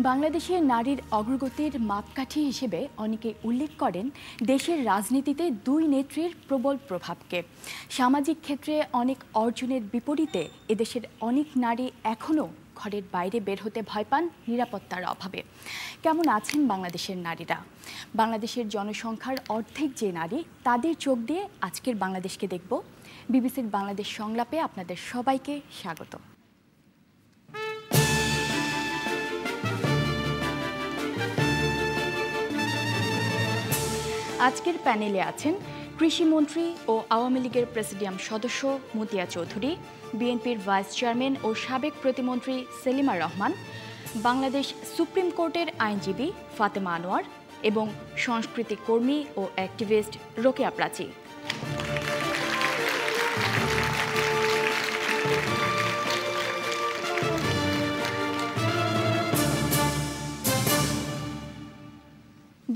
বাংলাদেশে নারীর অগ্রগতির মাপকাঠি হিসেবে অনেকে উল্লেখ করেন দেশের রাজনীতিতে দুই নেত্রীর প্রবল প্রভাবকে। সামাজিক ক্ষেত্রে অনেক অর্জনের বিপরীতে এদেশের অনেক নারী এখনও ঘরের বাইরে বের হতে ভয় পান নিরাপত্তার অভাবে। কেমন আছেন বাংলাদেশের নারীরা? বাংলাদেশের জনসংখ্যার অর্ধেক যে নারী, তাদের চোখ দিয়ে আজকের বাংলাদেশকে দেখব। বিবিসির বাংলাদেশ সংলাপে আপনাদের সবাইকে স্বাগত। আজকের প্যানেলে আছেন কৃষিমন্ত্রী ও আওয়ামী লীগের প্রেসিডিয়াম সদস্য মতিয়া চৌধুরী, বিএনপির ভাইস চেয়ারম্যান ও সাবেক প্রতিমন্ত্রী সেলিমা রহমান, বাংলাদেশ সুপ্রিম কোর্টের আইনজীবী ফাতেমা আনোয়ার এবং সংস্কৃতি কর্মী ও অ্যাক্টিভিস্ট রোকেয়া প্রাচী।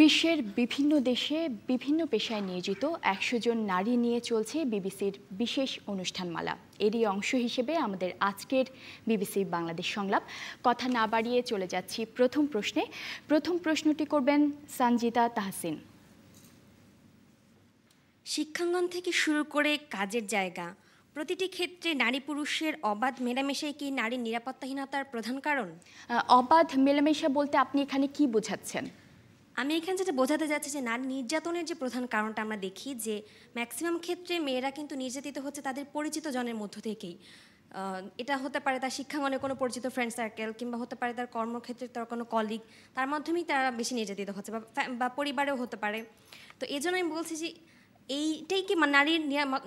বিশ্বের বিভিন্ন দেশে বিভিন্ন পেশায় নিয়োজিত ১০০ জন নারী নিয়ে চলছে বিবিসির বিশেষ অনুষ্ঠানমালা। এরই অংশ হিসেবে আমাদের আজকের বিবিসি বাংলাদেশ সংলাপ। কথা না বাড়িয়ে চলে যাচ্ছি প্রথম প্রশ্নে। প্রথম প্রশ্নটি করবেন সঞ্জিতা তাহসিন। শিক্ষাঙ্গন থেকে শুরু করে কাজের জায়গা, প্রতিটি ক্ষেত্রে নারী পুরুষের অবাধ মেলামেশাই কি নারীর নিরাপত্তাহীনতার প্রধান কারণ? অবাধ মেলামেশা বলতে আপনি এখানে কি বোঝাচ্ছেন? আমি এখানে যেটা বোঝাতে যাচ্ছি যে নারী নির্যাতনের যে প্রধান কারণটা আমরা দেখি যে ম্যাক্সিমাম ক্ষেত্রে মেয়েরা কিন্তু নির্যাতিত হচ্ছে তাদের পরিচিত জনের মধ্য থেকেই। এটা হতে পারে তার শিক্ষাঙ্গনে কোনো পরিচিত ফ্রেন্ড সার্কেল, কিংবা হতে পারে তার কর্মক্ষেত্রে তার কোনো কলিগ, তার মাধ্যমেই তারা বেশি নির্যাতিত হচ্ছে, বা পরিবারেও হতে পারে। তো এই জন্য আমি বলছি যে এইটাই কি নারীর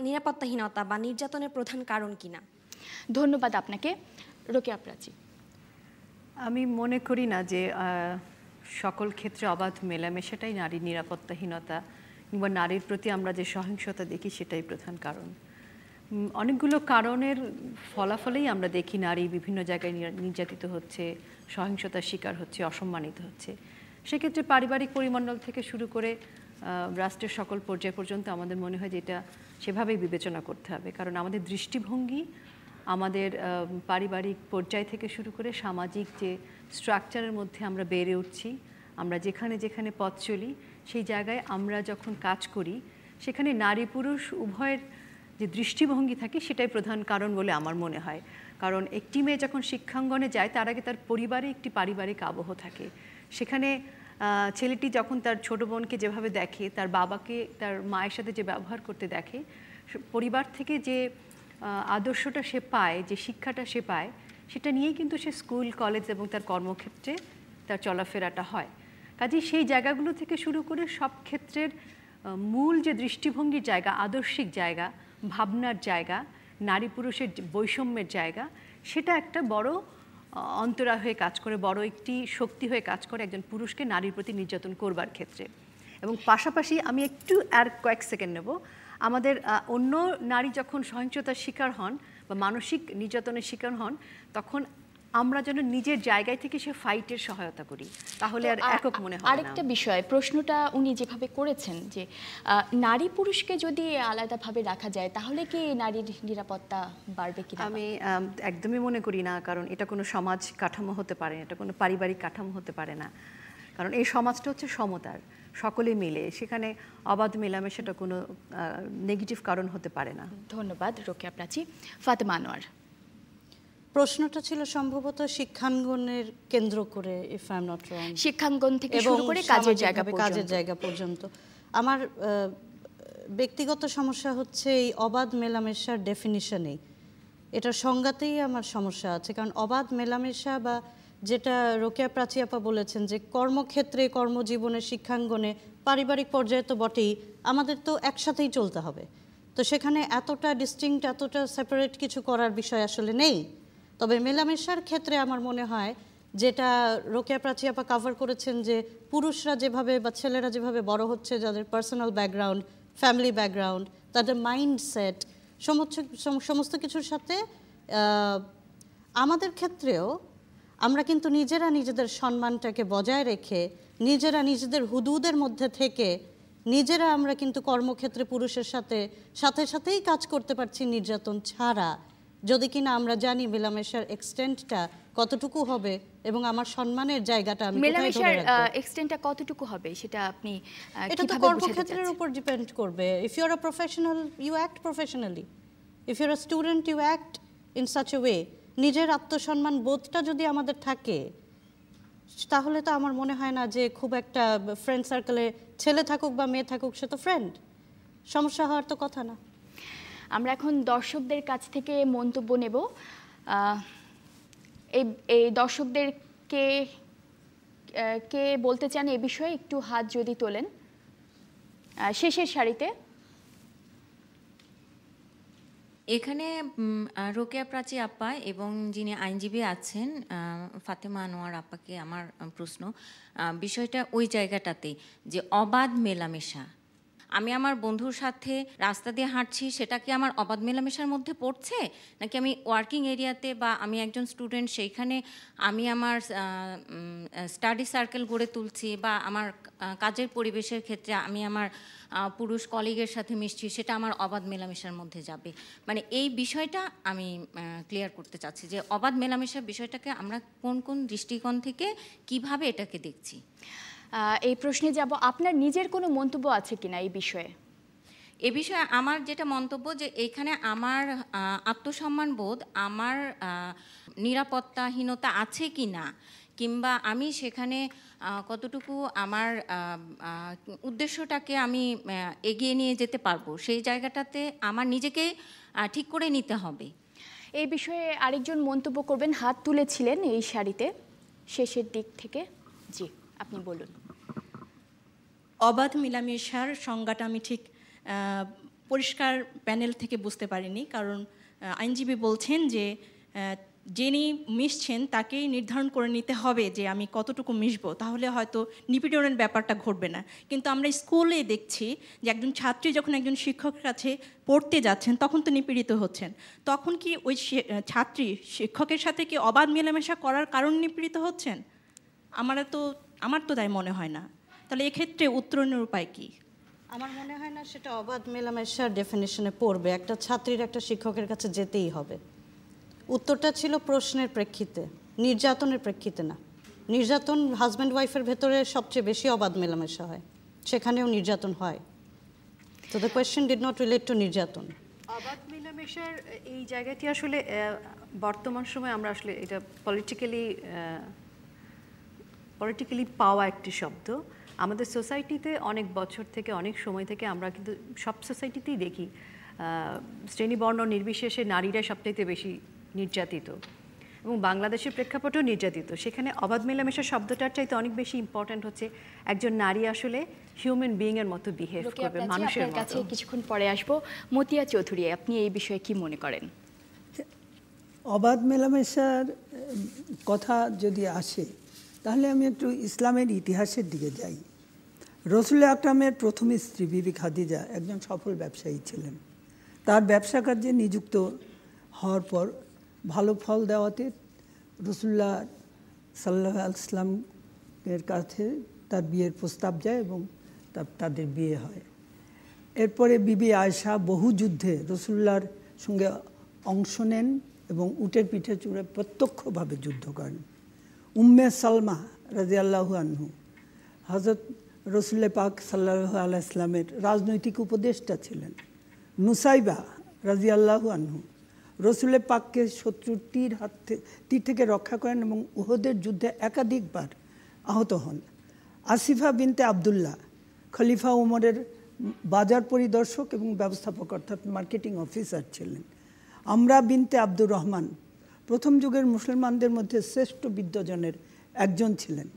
নিরাপত্তাহীনতা বা নির্যাতনের প্রধান কারণ কিনা? ধন্যবাদ আপনাকে। রোকেয়া প্রাচী। আমি মনে করি না যে সকল ক্ষেত্রে অবাধ মেলামেশাটাই নারীর নিরাপত্তাহীনতা কিংবা নারীর প্রতি আমরা যে সহিংসতা দেখি সেটাই প্রধান কারণ। অনেকগুলো কারণের ফলাফলেই আমরা দেখি নারী বিভিন্ন জায়গায় নির্যাতিত হচ্ছে, সহিংসতার শিকার হচ্ছে, অসম্মানিত হচ্ছে। সেক্ষেত্রে পারিবারিক পরিমণ্ডল থেকে শুরু করে রাষ্ট্রের সকল পর্যায় পর্যন্ত আমাদের মনে হয় যে এটা সেভাবেই বিবেচনা করতে হবে। কারণ আমাদের দৃষ্টিভঙ্গি আমাদের পারিবারিক পর্যায় থেকে শুরু করে সামাজিক যে স্ট্রাকচারের মধ্যে আমরা বেড়ে উঠছি, আমরা যেখানে যেখানে পথ চলি, সেই জায়গায় আমরা যখন কাজ করি সেখানে নারী পুরুষ উভয়ের যে দৃষ্টিভঙ্গি থাকে সেটাই প্রধান কারণ বলে আমার মনে হয়। কারণ একটি মেয়ে যখন শিক্ষাঙ্গনে যায় তার আগে তার পরিবারে একটি পারিবারিক আবহ থাকে। সেখানে ছেলেটি যখন তার ছোট বোনকে যেভাবে দেখে, তার বাবাকে তার মায়ের সাথে যে ব্যবহার করতে দেখে, পরিবার থেকে যে আদর্শটা সে পায়, যে শিক্ষাটা সে পায়, সেটা নিয়েই কিন্তু সে স্কুল, কলেজ এবং তার কর্মক্ষেত্রে তার চলাফেরাটা হয়। কাজেই সেই জায়গাগুলো থেকে শুরু করে সব ক্ষেত্রের মূল যে দৃষ্টিভঙ্গির জায়গা, আদর্শিক জায়গা, ভাবনার জায়গা, নারী পুরুষের বৈষম্যের জায়গা, সেটা একটা বড় অন্তরা হয়ে কাজ করে, বড় একটি শক্তি হয়ে কাজ করে একজন পুরুষকে নারীর প্রতি নির্যাতন করবার ক্ষেত্রে। এবং পাশাপাশি আমি একটু আর কয়েক সেকেন্ড নেব, আমাদের অন্য নারী যখন সহিংসতার শিকার হন বা মানসিক নির্যাতনের শিকার হন, তখন আমরা যেন নিজের জায়গায় থেকে সে ফাইটের সহায়তা করি, তাহলে আর একক মনে হয় না। আরেকটা বিষয়, প্রশ্নটা উনি যেভাবে করেছেন যে নারী পুরুষকে যদি আলাদাভাবে রাখা যায় তাহলে কি নারীর নিরাপত্তা বাড়বে কিনা? আমি একদমই মনে করি না, কারণ এটা কোনো সমাজ কাঠামো হতে পারে না, এটা কোনো পারিবারিক কাঠামো হতে পারে না। কারণ এই সমাজটা হচ্ছে সমতার, সকলে মিলে, সেখানে অবাধ মেলামেশাটা কোনো নেগেটিভ কারণ হতে পারে না। ধন্যবাদ রোকেয়া প্রাচী। ফাতেমা আনোয়ার। প্রশ্নটা ছিল সম্ভবত শিক্ষাঙ্গনের কেন্দ্র করে, if I am not wrong, শিক্ষাঙ্গন থেকে শুরু করে কাজের জায়গা পর্যন্ত। আমার ব্যক্তিগত সমস্যা হচ্ছে এই অবাধ মেলামেশার ডেফিনিশনেই, এটার সংজ্ঞাতেই আমার সমস্যা আছে। কারণ অবাধ মেলামেশা বা যেটা রোকেয়া প্রাচী আপা বলেছেন যে কর্মক্ষেত্রে, কর্মজীবনে, শিক্ষাঙ্গনে, পারিবারিক পর্যায়ে তো বটেই, আমাদের তো একসাথেই চলতে হবে। তো সেখানে এতটা ডিস্টিংক্ট, এতটা সেপারেট কিছু করার বিষয় আসলে নেই। তবে মেলামেশার ক্ষেত্রে আমার মনে হয় যেটা রোকেয়া প্রাচী আপা কাভার করেছেন, যে পুরুষরা যেভাবে বা ছেলেরা যেভাবে বড় হচ্ছে, যাদের পার্সোনাল ব্যাকগ্রাউন্ড, ফ্যামিলি ব্যাকগ্রাউন্ড, তাদের মাইন্ডসেট, সমস্ত কিছুর সাথে আমাদের ক্ষেত্রেও আমরা কিন্তু নিজেরা নিজেদের সম্মানটাকে বজায় রেখে, নিজেরা নিজেদের হুদুদের মধ্যে থেকে নিজেরা আমরা কিন্তু কর্মক্ষেত্রে পুরুষের সাথেই কাজ করতে পারছি নির্যাতন ছাড়া, যদি কিনা আমরা জানি মেলামেশার এক্সটেন্টটা কতটুকু হবে এবং আমার সম্মানের জায়গাটা আমি কোথায় ধরে মেলামেশার রাখবো। এক্সটেন্টটা কতটুকু হবে সেটা আপনি এটা তো কিভাবে বোঝাতে কর্মক্ষেত্রের চাচ্ছেন? উপর ডিপেন্ড করবে। If you are a professional you act professionally, if you are a student you act in such a way. নিজের আত্মসম্মান বোধটা যদি আমাদের থাকে তাহলে তো আমার মনে হয় না যে খুব একটা ফ্রেন্ড সার্কেলে ছেলে থাকুক বা মেয়ে থাকুক সে তো ফ্রেন্ড, সমস্যা হওয়ার তো কথা না। আমরা এখন দর্শকদের কাছ থেকে মন্তব্য নেব। এই দর্শকদের কে বলতে চান এ বিষয়ে একটু হাত যদি তোলেন। শেষের সারিতে এখানে রোকেয়া প্রাচী আপা এবং যিনি আইনজীবী আছেন ফাতেমা আনোয়ার আপাকে আমার প্রশ্ন, বিষয়টা ওই জায়গাটাতে যে অবাধ মেলামেশা, আমি আমার বন্ধুর সাথে রাস্তা দিয়ে হাঁটছি, সেটা কি আমার অবাধ মেলামেশার মধ্যে পড়ছে, নাকি আমি ওয়ার্কিং এরিয়াতে বা আমি একজন স্টুডেন্ট সেইখানে আমি আমার স্টাডি সার্কেল গড়ে তুলছি বা আমার কাজের পরিবেশের ক্ষেত্রে আমি আমার পুরুষ কলিগের সাথে মিশছি, সেটা আমার অবাধ মেলামেশার মধ্যে যাবে? মানে এই বিষয়টা আমি ক্লিয়ার করতে চাচ্ছি যে অবাধ মেলামেশার বিষয়টাকে আমরা কোন কোন দৃষ্টিকোণ থেকে কিভাবে এটাকে দেখছি। এই প্রশ্নে যাব, আপনার নিজের কোনো মন্তব্য আছে কিনা এই বিষয়ে? এ বিষয়ে আমার যেটা মন্তব্য যে এখানে আমার আত্মসম্মান বোধ, আমার নিরাপত্তাহীনতা আছে কি না, কিংবা আমি সেখানে কতটুকু আমার উদ্দেশ্যটাকে আমি এগিয়ে নিয়ে যেতে পারবো, সেই জায়গাটাতে আমার নিজেকে ঠিক করে নিতে হবে। এই বিষয়ে আরেকজন মন্তব্য করবেন, হাত তুলেছিলেন এই সারিতে শেষের দিক থেকে। জি, আপনি বলুন। অবাধ মেলামেশার সংজ্ঞাটা আমি ঠিক পরিষ্কার প্যানেল থেকে বুঝতে পারিনি, কারণ আইনজীবী বলছেন যে যিনি মিশছেন তাকেই নির্ধারণ করে নিতে হবে যে আমি কতটুকু মিশবো, তাহলে হয়তো নিপীড়নের ব্যাপারটা ঘটবে না। কিন্তু আমরা স্কুলে দেখছি যে একজন ছাত্রী যখন একজন শিক্ষকের কাছে পড়তে যাচ্ছেন তখন তো নিপীড়িত হচ্ছেন, তখন কি ওই ছাত্রী শিক্ষকের সাথে কি অবাধ মেলামেশা করার কারণে নিপীড়িত হচ্ছেন? আমার তো তাই মনে হয় না। তাহলে এক্ষেত্রে উত্তরণের উপায় কি? আমার মনে হয় না সেটা অবাধ মেলামেশার ডেফিনিশনে পড়বে। একটা ছাত্রীর একটা শিক্ষকের কাছে যেতেই হবে। উত্তরটা ছিল প্রশ্নের প্রেক্ষিতে, নির্যাতনের প্রেক্ষিতে না। নির্যাতন হাজব্যান্ড ওয়াইফের ভেতরে সবচেয়ে বেশি অবাধ মেলামেশা হয়, সেখানেও নির্যাতন হয়। তো the question did not relate two নির্যাতন। অবাধ মেলামেশার এই জায়গাটি আসলে বর্তমান সময়ে আমরা আসলে এটা পলিটিক্যালি পাওয়া একটি শব্দ। আমাদের সোসাইটিতে অনেক বছর থেকে, অনেক সময় থেকে আমরা কিন্তু সব সোসাইটিতেই দেখি শ্রেণীবর্ণ নির্বিশেষে নারীরা সবচাইতে বেশি নির্যাতিত, এবং বাংলাদেশের প্রেক্ষাপটেও নির্যাতিত। সেখানে অবাধ মেলামেশা শব্দটার চাইতে অনেক বেশি ইম্পর্ট্যান্ট হচ্ছে একজন নারী আসলে হিউম্যান বিইং এর মতো বিহেভ করবে, মানুষের মতো। কাছে কিছুক্ষণ পরে আসবো। মতিয়া চৌধুরী, আপনি এই বিষয়ে কি মনে করেন? অবাধ মেলামেশার কথা যদি আসে তাহলে আমি একটু ইসলামের ইতিহাসের দিকে যাই। রসুল আকরামের প্রথম স্ত্রী বিবি খাদিজা একজন সফল ব্যবসায়ী ছিলেন। তার ব্যবসা কার্যে নিযুক্ত হওয়ার পর ভালো ফল দেওয়াতে রসুল্লাহ সাল্লাল্লাহু আলাইহি ওয়াসাল্লামের কাছে তার বিয়ের প্রস্তাব যায় এবং তাদের বিয়ে হয়। এরপরে বিবি আয়েশা বহু যুদ্ধে রসুল্লাহর সঙ্গে অংশ নেন এবং উটের পিঠে চড়ে প্রত্যক্ষভাবে যুদ্ধ করেন। উম্মে সালমা রাদিয়াল্লাহু আনহু হযরত রসুল পাক সাল্লাল্লাহু আলাইহি ওয়াসাল্লামের রাজনৈতিক উপদেষ্টা ছিলেন। নুসাইবা রাদিয়াল্লাহু আনহু রসুল পাককে শত্রুর তীর থেকে রক্ষা করেন এবং উহুদের যুদ্ধে একাধিকবার আহত হন। আসিফা বিনতে আবদুল্লাহ খলিফা উমরের বাজার পরিদর্শক এবং ব্যবস্থাপক অর্থাৎ মার্কেটিং অফিসার ছিলেন। আমরা বিনতে আব্দুর রহমান প্রথম যুগের মুসলমানদের মধ্যে শ্রেষ্ঠ বিদ্বজনের একজন ছিলেন।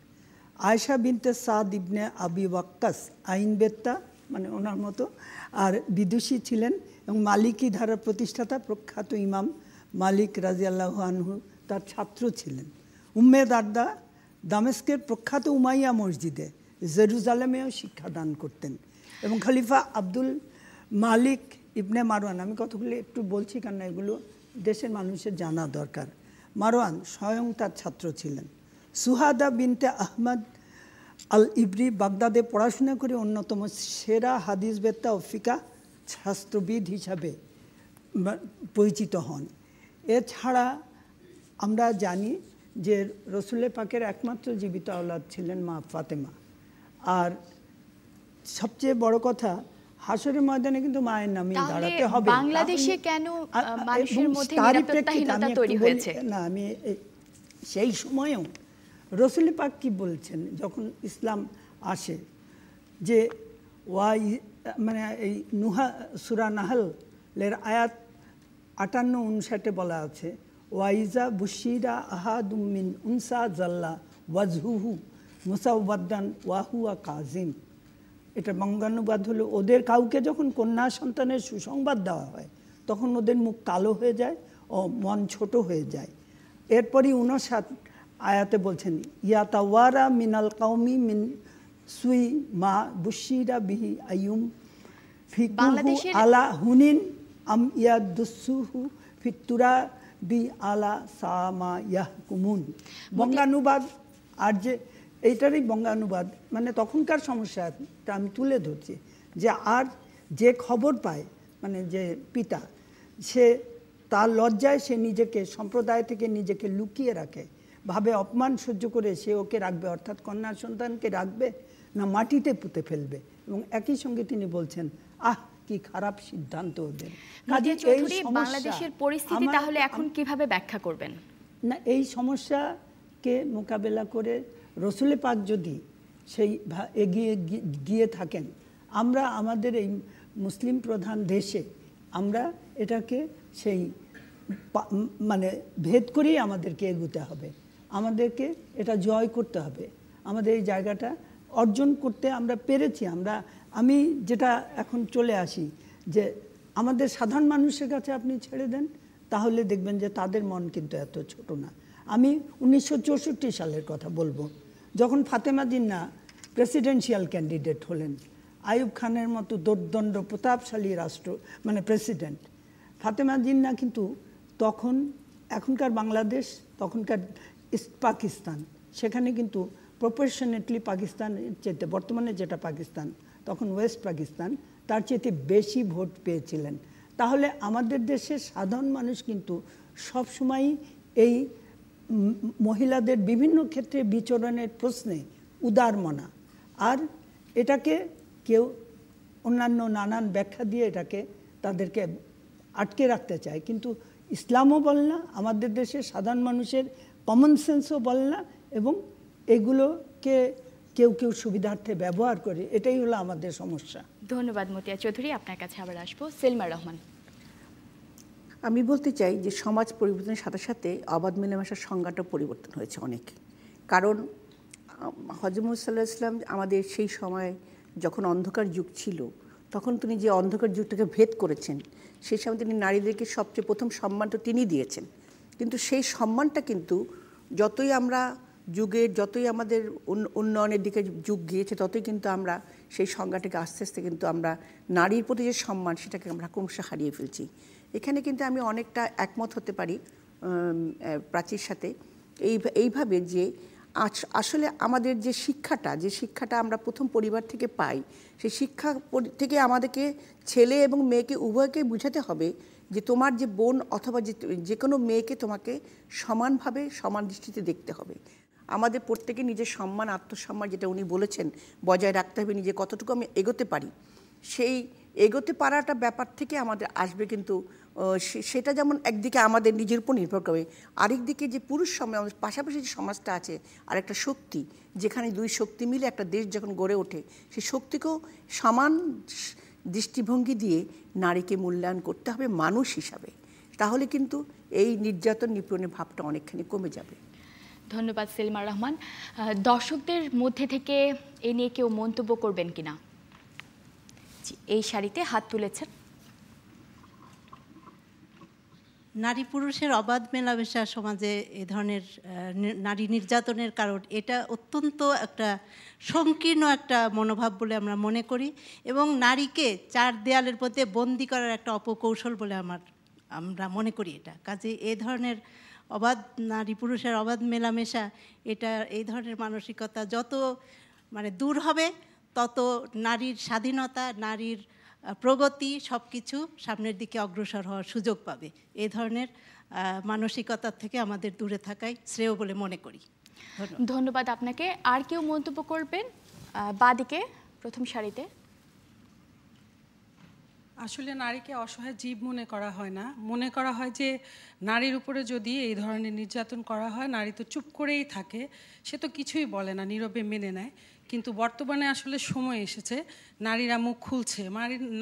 আয়েশা বিনতে সাদ ইবনে আবি ওয়াক্কাস আইনবেত্তা মানে ওনার মতো আর বিদুষী ছিলেন এবং মালিকি ধারার প্রতিষ্ঠাতা প্রখ্যাত ইমাম মালিক রাদিয়াল্লাহু আনহু তার ছাত্র ছিলেন। উম্মে দারদা দামেস্কের প্রখ্যাত উমাইয়া মসজিদে জেরুজালেমেও শিক্ষাদান করতেন এবং খলিফা আব্দুল মালিক ইবনে মারওয়ান, আমি কতগুলো একটু বলছি কারণ এগুলো দেশের মানুষের জানা দরকার, মারওয়ান স্বয়ং তার ছাত্র ছিলেন। সুহাদা বিনতে আহমদ আল ইবরি বাগদাদে পড়াশোনা করে অন্যতম সেরা হাদিসবেত্তা ও ফিকা শাস্ত্রবিদ হিসাবে পরিচিত হন। এছাড়া আমরা জানি যে রসুলের পাকের একমাত্র জীবিত আওলাদ ছিলেন মা ফাতেমা। আর সবচেয়ে বড় কথা, হাসরের ময়দানে কিন্তু মায়ের নামে দাঁড়াতে হবে। বাংলাদেশে কেন মানুষের মধ্যে নিরাপত্তাহীনতা তৈরি হয়েছে? না, আমি সেই সময়েও রসুল পাক কি বলছেন যখন ইসলাম আসে, যে মানে এই সূরা নাহলের আয়াত 58-59 বলা আছে, ওয়াইজা বুশিরা আহাদুম মিন উনসা জাল্লা ওয়াজহুহু মুসাওয়াদ্দান ওয়াহুয়া কাজিম। এটা বঙ্গানুবাদ হলো, ওদের কাউকে যখন কন্যা সন্তানের সুসংবাদ দেওয়া হয় তখন ওদের মুখ কালো হয়ে যায় ও মন ছোট হয়ে যায়। এরপরই 59 আয়াতে বলছেন, ইয়াতাওয়ারা মিনাল কাউমি মিন সুই মা বুশিরা বিহি আইয়ুম ফিকুহু আলা হুনিন আম ইয়াদুসুহু ফিতুরা বি আলা সামা ইয়াহকুমুন। বঙ্গানুবাদ, আর যে এইটারই বঙ্গানুবাদ, মানে তখনকার সমস্যাটা আমি তুলে ধরছি, যে আর যে খবর পায়, মানে যে পিতা, সে তার লজ্জায় সে নিজেকে সম্প্রদায় থেকে নিজেকে লুকিয়ে রাখে, ভাবে অপমান সহ্য করে সে ওকে রাখবে, অর্থাৎ কন্যা সন্তানকে রাখবে না মাটিতে পুঁতে ফেলবে। এবং একই সঙ্গে তিনি বলছেন, কি খারাপ সিদ্ধান্ত ওদের। বাংলাদেশের পরিস্থিতি তাহলে এখন কিভাবে ব্যাখ্যা করবেন? না, এই সমস্যাকে মোকাবেলা করে রসুল পাক যদি সেই এগিয়ে গিয়ে থাকেন, আমরা আমাদের এই মুসলিম প্রধান দেশে আমরা এটাকে সেই মানে ভেদ করেই আমাদেরকে এগোতে হবে, আমাদেরকে এটা জয় করতে হবে, আমাদের এই জায়গাটা অর্জন করতে আমরা পেরেছি। আমি যেটা এখন চলে আসি, যে আমাদের সাধারণ মানুষের কাছে আপনি ছেড়ে দেন, তাহলে দেখবেন যে তাদের মন কিন্তু এত ছোট না। আমি 1964 সালের কথা বলবো, যখন ফাতেমা জিন্নাহ প্রেসিডেন্সিয়াল ক্যান্ডিডেট হলেন, আইয়ুব খানের মতো দুর্দণ্ড প্রতাপশালী রাষ্ট্র মানে প্রেসিডেন্ট, ফাতেমা জিন্নাহ কিন্তু তখন, এখনকার বাংলাদেশ তখনকার ইস্ট পাকিস্তান, সেখানে কিন্তু প্রপোর্শনেটলি পাকিস্তানের চেয়ে, বর্তমানে যেটা পাকিস্তান তখন ওয়েস্ট পাকিস্তান, তার চেয়ে বেশি ভোট পেয়েছিলেন। তাহলে আমাদের দেশের সাধারণ মানুষ কিন্তু সবসময়ই এই মহিলাদের বিভিন্ন ক্ষেত্রে বিচরণের প্রশ্নে উদারমনা, আর এটাকে কেউ অন্যান্য নানান ব্যাখ্যা দিয়ে এটাকে তাদেরকে আটকে রাখতে চায়, কিন্তু ইসলামও বলে না, আমাদের দেশের সাধারণ মানুষের কমন সেন্সও বলে না, এবং এগুলোকে কেউ কেউ সুবিধার্থে ব্যবহার করে, এটাই হলো আমাদের সমস্যা। ধন্যবাদ মতিয়া চৌধুরী, আপনার কাছে আবার আসবো। সেলিমা রহমান। আমি বলতে চাই যে সমাজ পরিবর্তনের সাথে সাথে অবাধ মেলামেশার সংজ্ঞাটা পরিবর্তন হয়েছে অনেক। কারণ হযরত মুহাম্মদ সাল্লাল্লাহু আলাইহি ওয়াসাল্লাম আমাদের সেই সময় যখন অন্ধকার যুগ ছিল, তখন তিনি যে অন্ধকার যুগটাকে ভেদ করেছেন, সেই সময় তিনি নারীদেরকে সবচেয়ে প্রথম সম্মানটা তিনি দিয়েছেন। কিন্তু সেই সম্মানটা কিন্তু যতই আমরা যতই আমাদের উন্নয়নের দিকে যুগ গিয়েছে, ততই কিন্তু আমরা সেই সংজ্ঞাটাকে আস্তে আস্তে কিন্তু আমরা নারীর প্রতি যে সম্মান, সেটাকে আমরা ক্রমশ হারিয়ে ফেলছি। এখানে কিন্তু আমি অনেকটা একমত হতে পারি প্রাচীর সাথে এইভাবে, যে আসলে আমাদের যে শিক্ষাটা আমরা প্রথম পরিবার থেকে পাই, সেই শিক্ষা থেকে আমাদেরকে ছেলে এবং মেয়েকে উভয়কে বুঝাতে হবে যে তোমার যে বোন অথবা যে কোনো মেয়েকে তোমাকে সমানভাবে সমান দৃষ্টিতে দেখতে হবে। আমাদের প্রত্যেকে নিজের সম্মান, আত্মসম্মান, যেটা উনি বলেছেন, বজায় রাখতে হবে, নিজে কতটুকু আমি এগোতে পারি, সেই এগোতে পারাটা ব্যাপার থেকে আমাদের আসবে। কিন্তু সেটা যেমন একদিকে আমাদের নিজের উপর নির্ভর করবে, আরেক দিকে যে পুরুষ সমাজ, আমাদের পাশাপাশি যে সমাজটা আছে, আর একটা শক্তি, যেখানে দুই শক্তি মিলে একটা দেশ যখন গড়ে ওঠে, সেই শক্তিকেও সমান দৃষ্টিভঙ্গি দিয়ে নারীকে মূল্যায়ন করতে হবে মানুষ হিসাবে। তাহলে কিন্তু এই নির্যাতন নিপীড়নের ভাবটা অনেকখানি কমে যাবে। ধন্যবাদ সেলিমা রহমান। দর্শকদের মধ্যে থেকে এ নিয়ে কেউ মন্তব্য করবেন কিনা? এই সারিতে হাত তুলেছেন। নারী পুরুষের অবাধ মেলামেশা সমাজে এ ধরনের নারী নির্যাতনের কারণ, এটা অত্যন্ত একটা সংকীর্ণ একটা মনোভাব বলে আমরা মনে করি, এবং নারীকে চার দেয়ালের মধ্যে বন্দি করার একটা অপকৌশল বলে আমরা মনে করি এটা। কাজে এ ধরনের অবাধ নারী পুরুষের অবাধ মেলামেশা, এটা এই ধরনের মানসিকতা যত দূর হবে, তত নারীর স্বাধীনতা, নারীর প্রগতি সব কিছু সামনের দিকে অগ্রসর হওয়ার সুযোগ পাবে। এই ধরনের মানসিকতার থেকে আমাদের দূরে থাকাই শ্রেয় বলে মনে করি। ধন্যবাদ আপনাকে। আর কেউ মন্তব্য করবেন? বাদিকে প্রথম সারিতে। আসলে নারীকে অসহায় জীব মনে করা হয় না, মনে করা হয় যে নারীর উপরে যদি এই ধরনের নির্যাতন করা হয় নারী তো চুপ করেই থাকে, সে তো কিছুই বলে না, নীরবে মেনে নেয়। কিন্তু বর্তমানে আসলে সময় এসেছে, নারীরা মুখ খুলছে,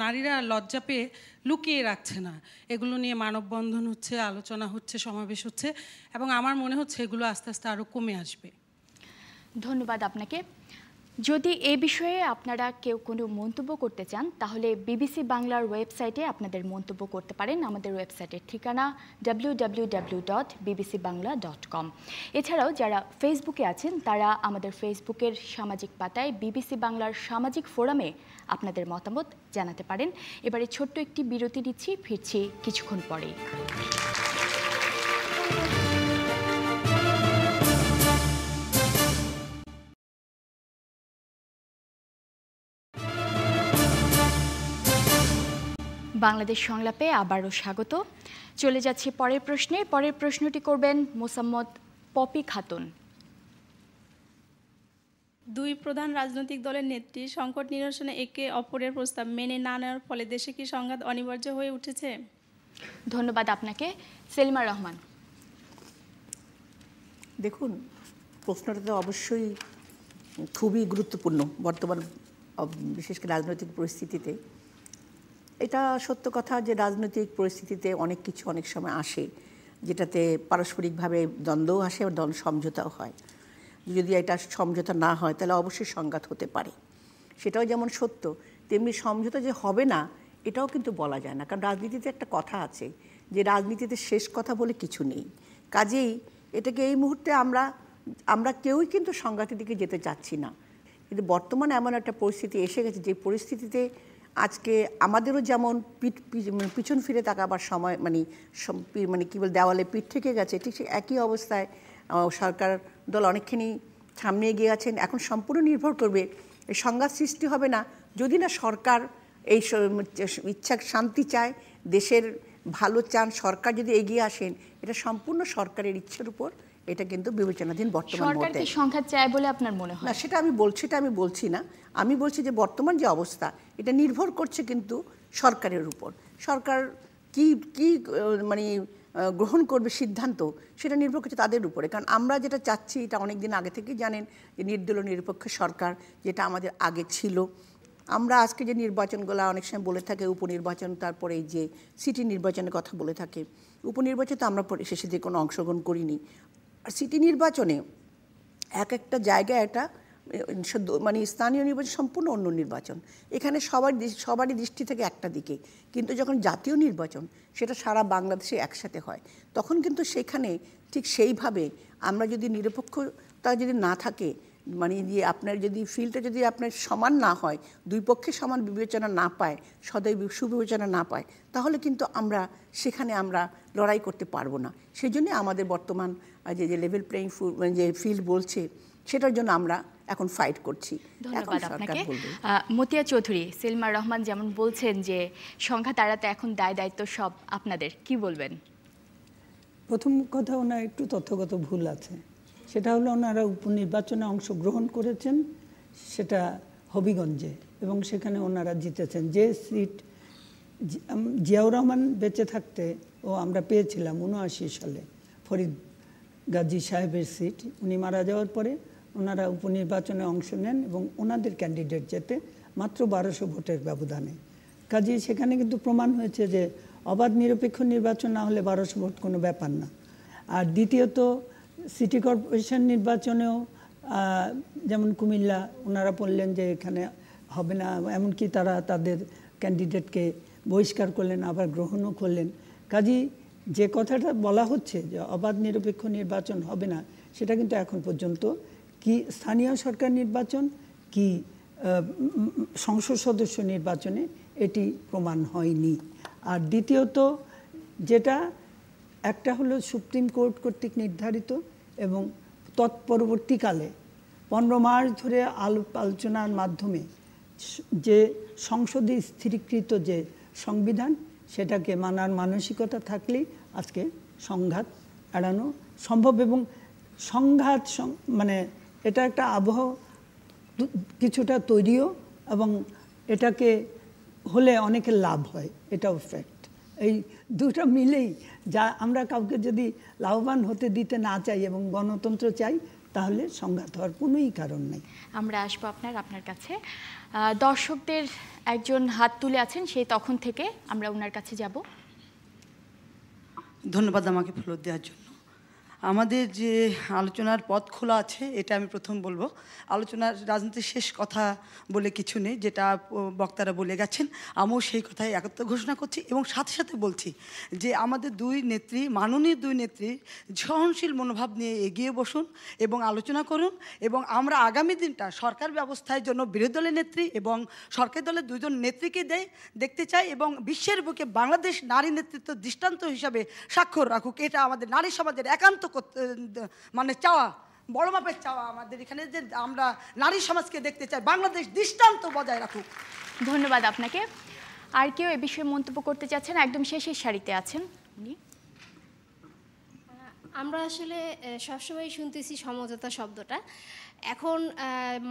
নারীরা লজ্জা পেয়ে লুকিয়ে রাখছে না। এগুলো নিয়ে মানববন্ধন হচ্ছে, আলোচনা হচ্ছে, সমাবেশ হচ্ছে, এবং আমার মনে হচ্ছে এগুলো আস্তে আস্তে আরও কমে আসবে। ধন্যবাদ আপনাকে। যদি এ বিষয়ে আপনারা কেউ কোনো মন্তব্য করতে চান তাহলে বিবিসি বাংলার ওয়েবসাইটে আপনাদের মন্তব্য করতে পারেন। আমাদের ওয়েবসাইটের ঠিকানা www.bbcbangla.com। এছাড়াও যারা ফেসবুকে আছেন তারা আমাদের ফেসবুকের সামাজিক পাতায় বিবিসি বাংলার সামাজিক ফোরামে আপনাদের মতামত জানাতে পারেন। এবারে ছোট্ট একটি বিরতি নিচ্ছি, ফিরছি কিছুক্ষণ পরেই। বাংলাদেশ সংলাপে আবারও স্বাগত। চলে যাচ্ছি পরের প্রশ্নে। পরের প্রশ্নটি করবেন মোসাম্মদ পপি খাতুন। দুই প্রধান রাজনৈতিক দলের নেত্রী সংকট নিরসনে একে অপরের প্রস্তাব মেনে না নেওয়ার ফলে দেশে কি সংঘাত অনিবার্য হয়ে উঠেছে? ধন্যবাদ আপনাকে। সেলিমা রহমান। দেখুন, প্রশ্নটা তো অবশ্যই খুবই গুরুত্বপূর্ণ বর্তমান বিশেষ করে রাজনৈতিক পরিস্থিতিতে। এটা সত্য কথা যে রাজনৈতিক পরিস্থিতিতে অনেক কিছু অনেক সময় আসে যেটাতে পারস্পরিকভাবে দ্বন্দ্বও আসে এবং সমঝোতাও হয়। যদি এটা সমঝোতা না হয় তাহলে অবশ্যই সংঘাত হতে পারে, সেটাও যেমন সত্য, তেমনি সমঝোতা যে হবে না এটাও কিন্তু বলা যায় না। কারণ রাজনীতিতে একটা কথা আছে যে রাজনীতিতে শেষ কথা বলে কিছু নেই। কাজেই এটাকে এই মুহূর্তে আমরা কেউই কিন্তু সংঘাতের দিকে যেতে চাচ্ছি না। কিন্তু বর্তমানে এমন একটা পরিস্থিতি এসে গেছে যে পরিস্থিতিতে আজকে আমাদেরও যেমন পিছন ফিরে তাকাবার সময় মানে কী বল দেওয়ালে পিঠ থেকে গেছে, ঠিক সেই একই অবস্থায় সরকার দল অনেকখানি সামনে এগিয়ে গেছেন। এখন সম্পূর্ণ নির্ভর করবে, এই সংঘাত সৃষ্টি হবে না যদি না সরকার এই ইচ্ছা শান্তি চায়, দেশের ভালো চান, সরকার যদি এগিয়ে আসেন, এটা সম্পূর্ণ সরকারের ইচ্ছের উপর এটা কিন্তু বিবেচনাধীন বর্তমান সরকার কি সংঘাত চায় বলে আপনার মনে হয়? না, সেটা আমি বলছি না। আমি বলছি যে বর্তমান যে অবস্থা এটা নির্ভর করছে কিন্তু সরকারের উপর। সরকার কি মানে গ্রহণ করবে সিদ্ধান্ত সেটা নির্ভর করছে তাদের উপরে। কারণ আমরা যেটা চাচ্ছি এটা অনেক দিন আগে থেকেই জানেন যে নির্দলীয় নিরপেক্ষ সরকার যেটা আমাদের আগে ছিল। আমরা আজকে যে নির্বাচনগুলো অনেক সময় বলে থাকে উপনির্বাচন, তারপরে এই যে সিটি নির্বাচনের কথা বলে থাকে, উপনির্বাচনে তো আমরা শেষে দিয়ে কোনো অংশগ্রহণ করিনি। আর সিটি নির্বাচনে এক একটা জায়গায় একটা মানে স্থানীয় নির্বাচন সম্পূর্ণ অন্য নির্বাচন, এখানে সবারই দৃষ্টি থেকে একটা দিকে। কিন্তু যখন জাতীয় নির্বাচন সেটা সারা বাংলাদেশে একসাথে হয় তখন কিন্তু সেখানে ঠিক সেইভাবে আমরা যদি নিরপেক্ষতা যদি না থাকে, মানে যে আপনার যদি ফিল্ডটা যদি আপনার সমান না হয়, দুই পক্ষে সমান বিবেচনা না পায়, সদয় সুবিবেচনা না পায়, তাহলে কিন্তু আমরা সেখানে লড়াই করতে পারবো না। সেই জন্যে আমাদের বর্তমান যে লেভেল প্লেইং যে ফিল্ড বলছে সেটার জন্য আমরা এখন ফাইট করছি। ধন্যবাদ আপনাকে। মতিয়া চৌধুরী, সেলিমা রহমান যেমন বলছেন যে সংঘাত এড়াতে এখন দায়িত্ব সব আপনাদের, কি বলবেন? প্রথম কথা, ওনার একটু তথ্যগত ভুল আছে। সেটা হলো ওনারা উপনির্বাচনে অংশগ্রহণ করেছেন সেটা হবিগঞ্জে, এবং সেখানে ওনারা জিতেছেন। যে সিট জিয়াউর রহমান বেঁচে থাকতে আমরা পেয়েছিলাম 79 সালে, ফরিদ গাজী সাহেবের সিট, উনি মারা যাওয়ার পরে ওনারা উপনির্বাচনে অংশ নেন এবং ওনাদের ক্যান্ডিডেট যেতে মাত্র 1200 ভোটের ব্যবধানে। কাজেই সেখানে কিন্তু প্রমাণ হয়েছে যে অবাধ নিরপেক্ষ নির্বাচন না হলে 1200 ভোট কোনো ব্যাপার না। আর দ্বিতীয়ত সিটি কর্পোরেশন নির্বাচনেও যেমন কুমিল্লা ওনারা বললেন যে এখানে হবে না, এমনকি তারা তাদের ক্যান্ডিডেটকে বহিষ্কার করলেন, আবার গ্রহণও করলেন। কাজেই যে কথাটা বলা হচ্ছে যে অবাধ নিরপেক্ষ নির্বাচন হবে না, সেটা কিন্তু এখন পর্যন্ত কি স্থানীয় সরকার নির্বাচন কি সংসদ সদস্য নির্বাচনে এটি প্রমাণ হয়নি। আর দ্বিতীয়ত যেটা একটা হলো সুপ্রিম কোর্ট কর্তৃক নির্ধারিত এবং তৎপরবর্তীকালে 15 মাস ধরে আলোচনার মাধ্যমে যে সংসদে স্থিরীকৃত যে সংবিধান সেটাকে মানার মানসিকতা থাকলেই আজকে সংঘাত এড়ানো সম্ভব। এবং সংঘাত মানে এটা একটা আবহ কিছুটা তৈরিও, এবং এটাকে হলে অনেকের লাভ হয়, এটাও ফ্যাক্ট। এই দুটো মিলেই যা আমরা কাউকে যদি লাভবান হতে দিতে না চাই এবং গণতন্ত্র চাই, তাহলে সংঘাত হওয়ার কোনোই কারণ নেই। আমরা আসবো আপনার কাছে। দর্শকদের একজন হাত তুলে আছেন, সেই তখন থেকে আমরা ওনার কাছে যাব। ধন্যবাদ আমাকে ফ্লোর দেওয়ার জন্য। আমাদের যে আলোচনার পথ খোলা আছে, এটা আমি প্রথম বলবো। আলোচনার রাজনীতির শেষ কথা বলে কিছু নেই, যেটা বক্তারা বলে গেছেন, আমিও সেই কথাই একত্র ঘোষণা করছি। এবং সাথে সাথে বলছি যে আমাদের দুই নেত্রী, মাননীয় দুই নেত্রী সহনশীল মনোভাব নিয়ে এগিয়ে বসুন এবং আলোচনা করুন। এবং আমরা আগামী দিনটা সরকার ব্যবস্থার জন্য বিরোধী দলের নেত্রী এবং সরকারি দলের দুজন নেত্রীকে দেখতে চাই, এবং বিশ্বের বুকে বাংলাদেশ নারী নেতৃত্ব দৃষ্টান্ত হিসাবে স্বাক্ষর রাখুক। এটা আমাদের নারী সমাজের একান্ত মানে চাওয়া, বড় মাপের চাওয়া আমাদের এখানে, যে আমরা নারী সমাজকে দেখতে চাই বাংলাদেশ দৃষ্টান্ত বজায় রাখুক। ধন্যবাদ আপনাকে। আর কেউ এ বিষয়ে মন্তব্য করতে চাচ্ছেন? একদম শেষের সারিতে আছেন উনি। আমরা আসলে সবসময় শুনতেছি সমঝোতা শব্দটা। এখন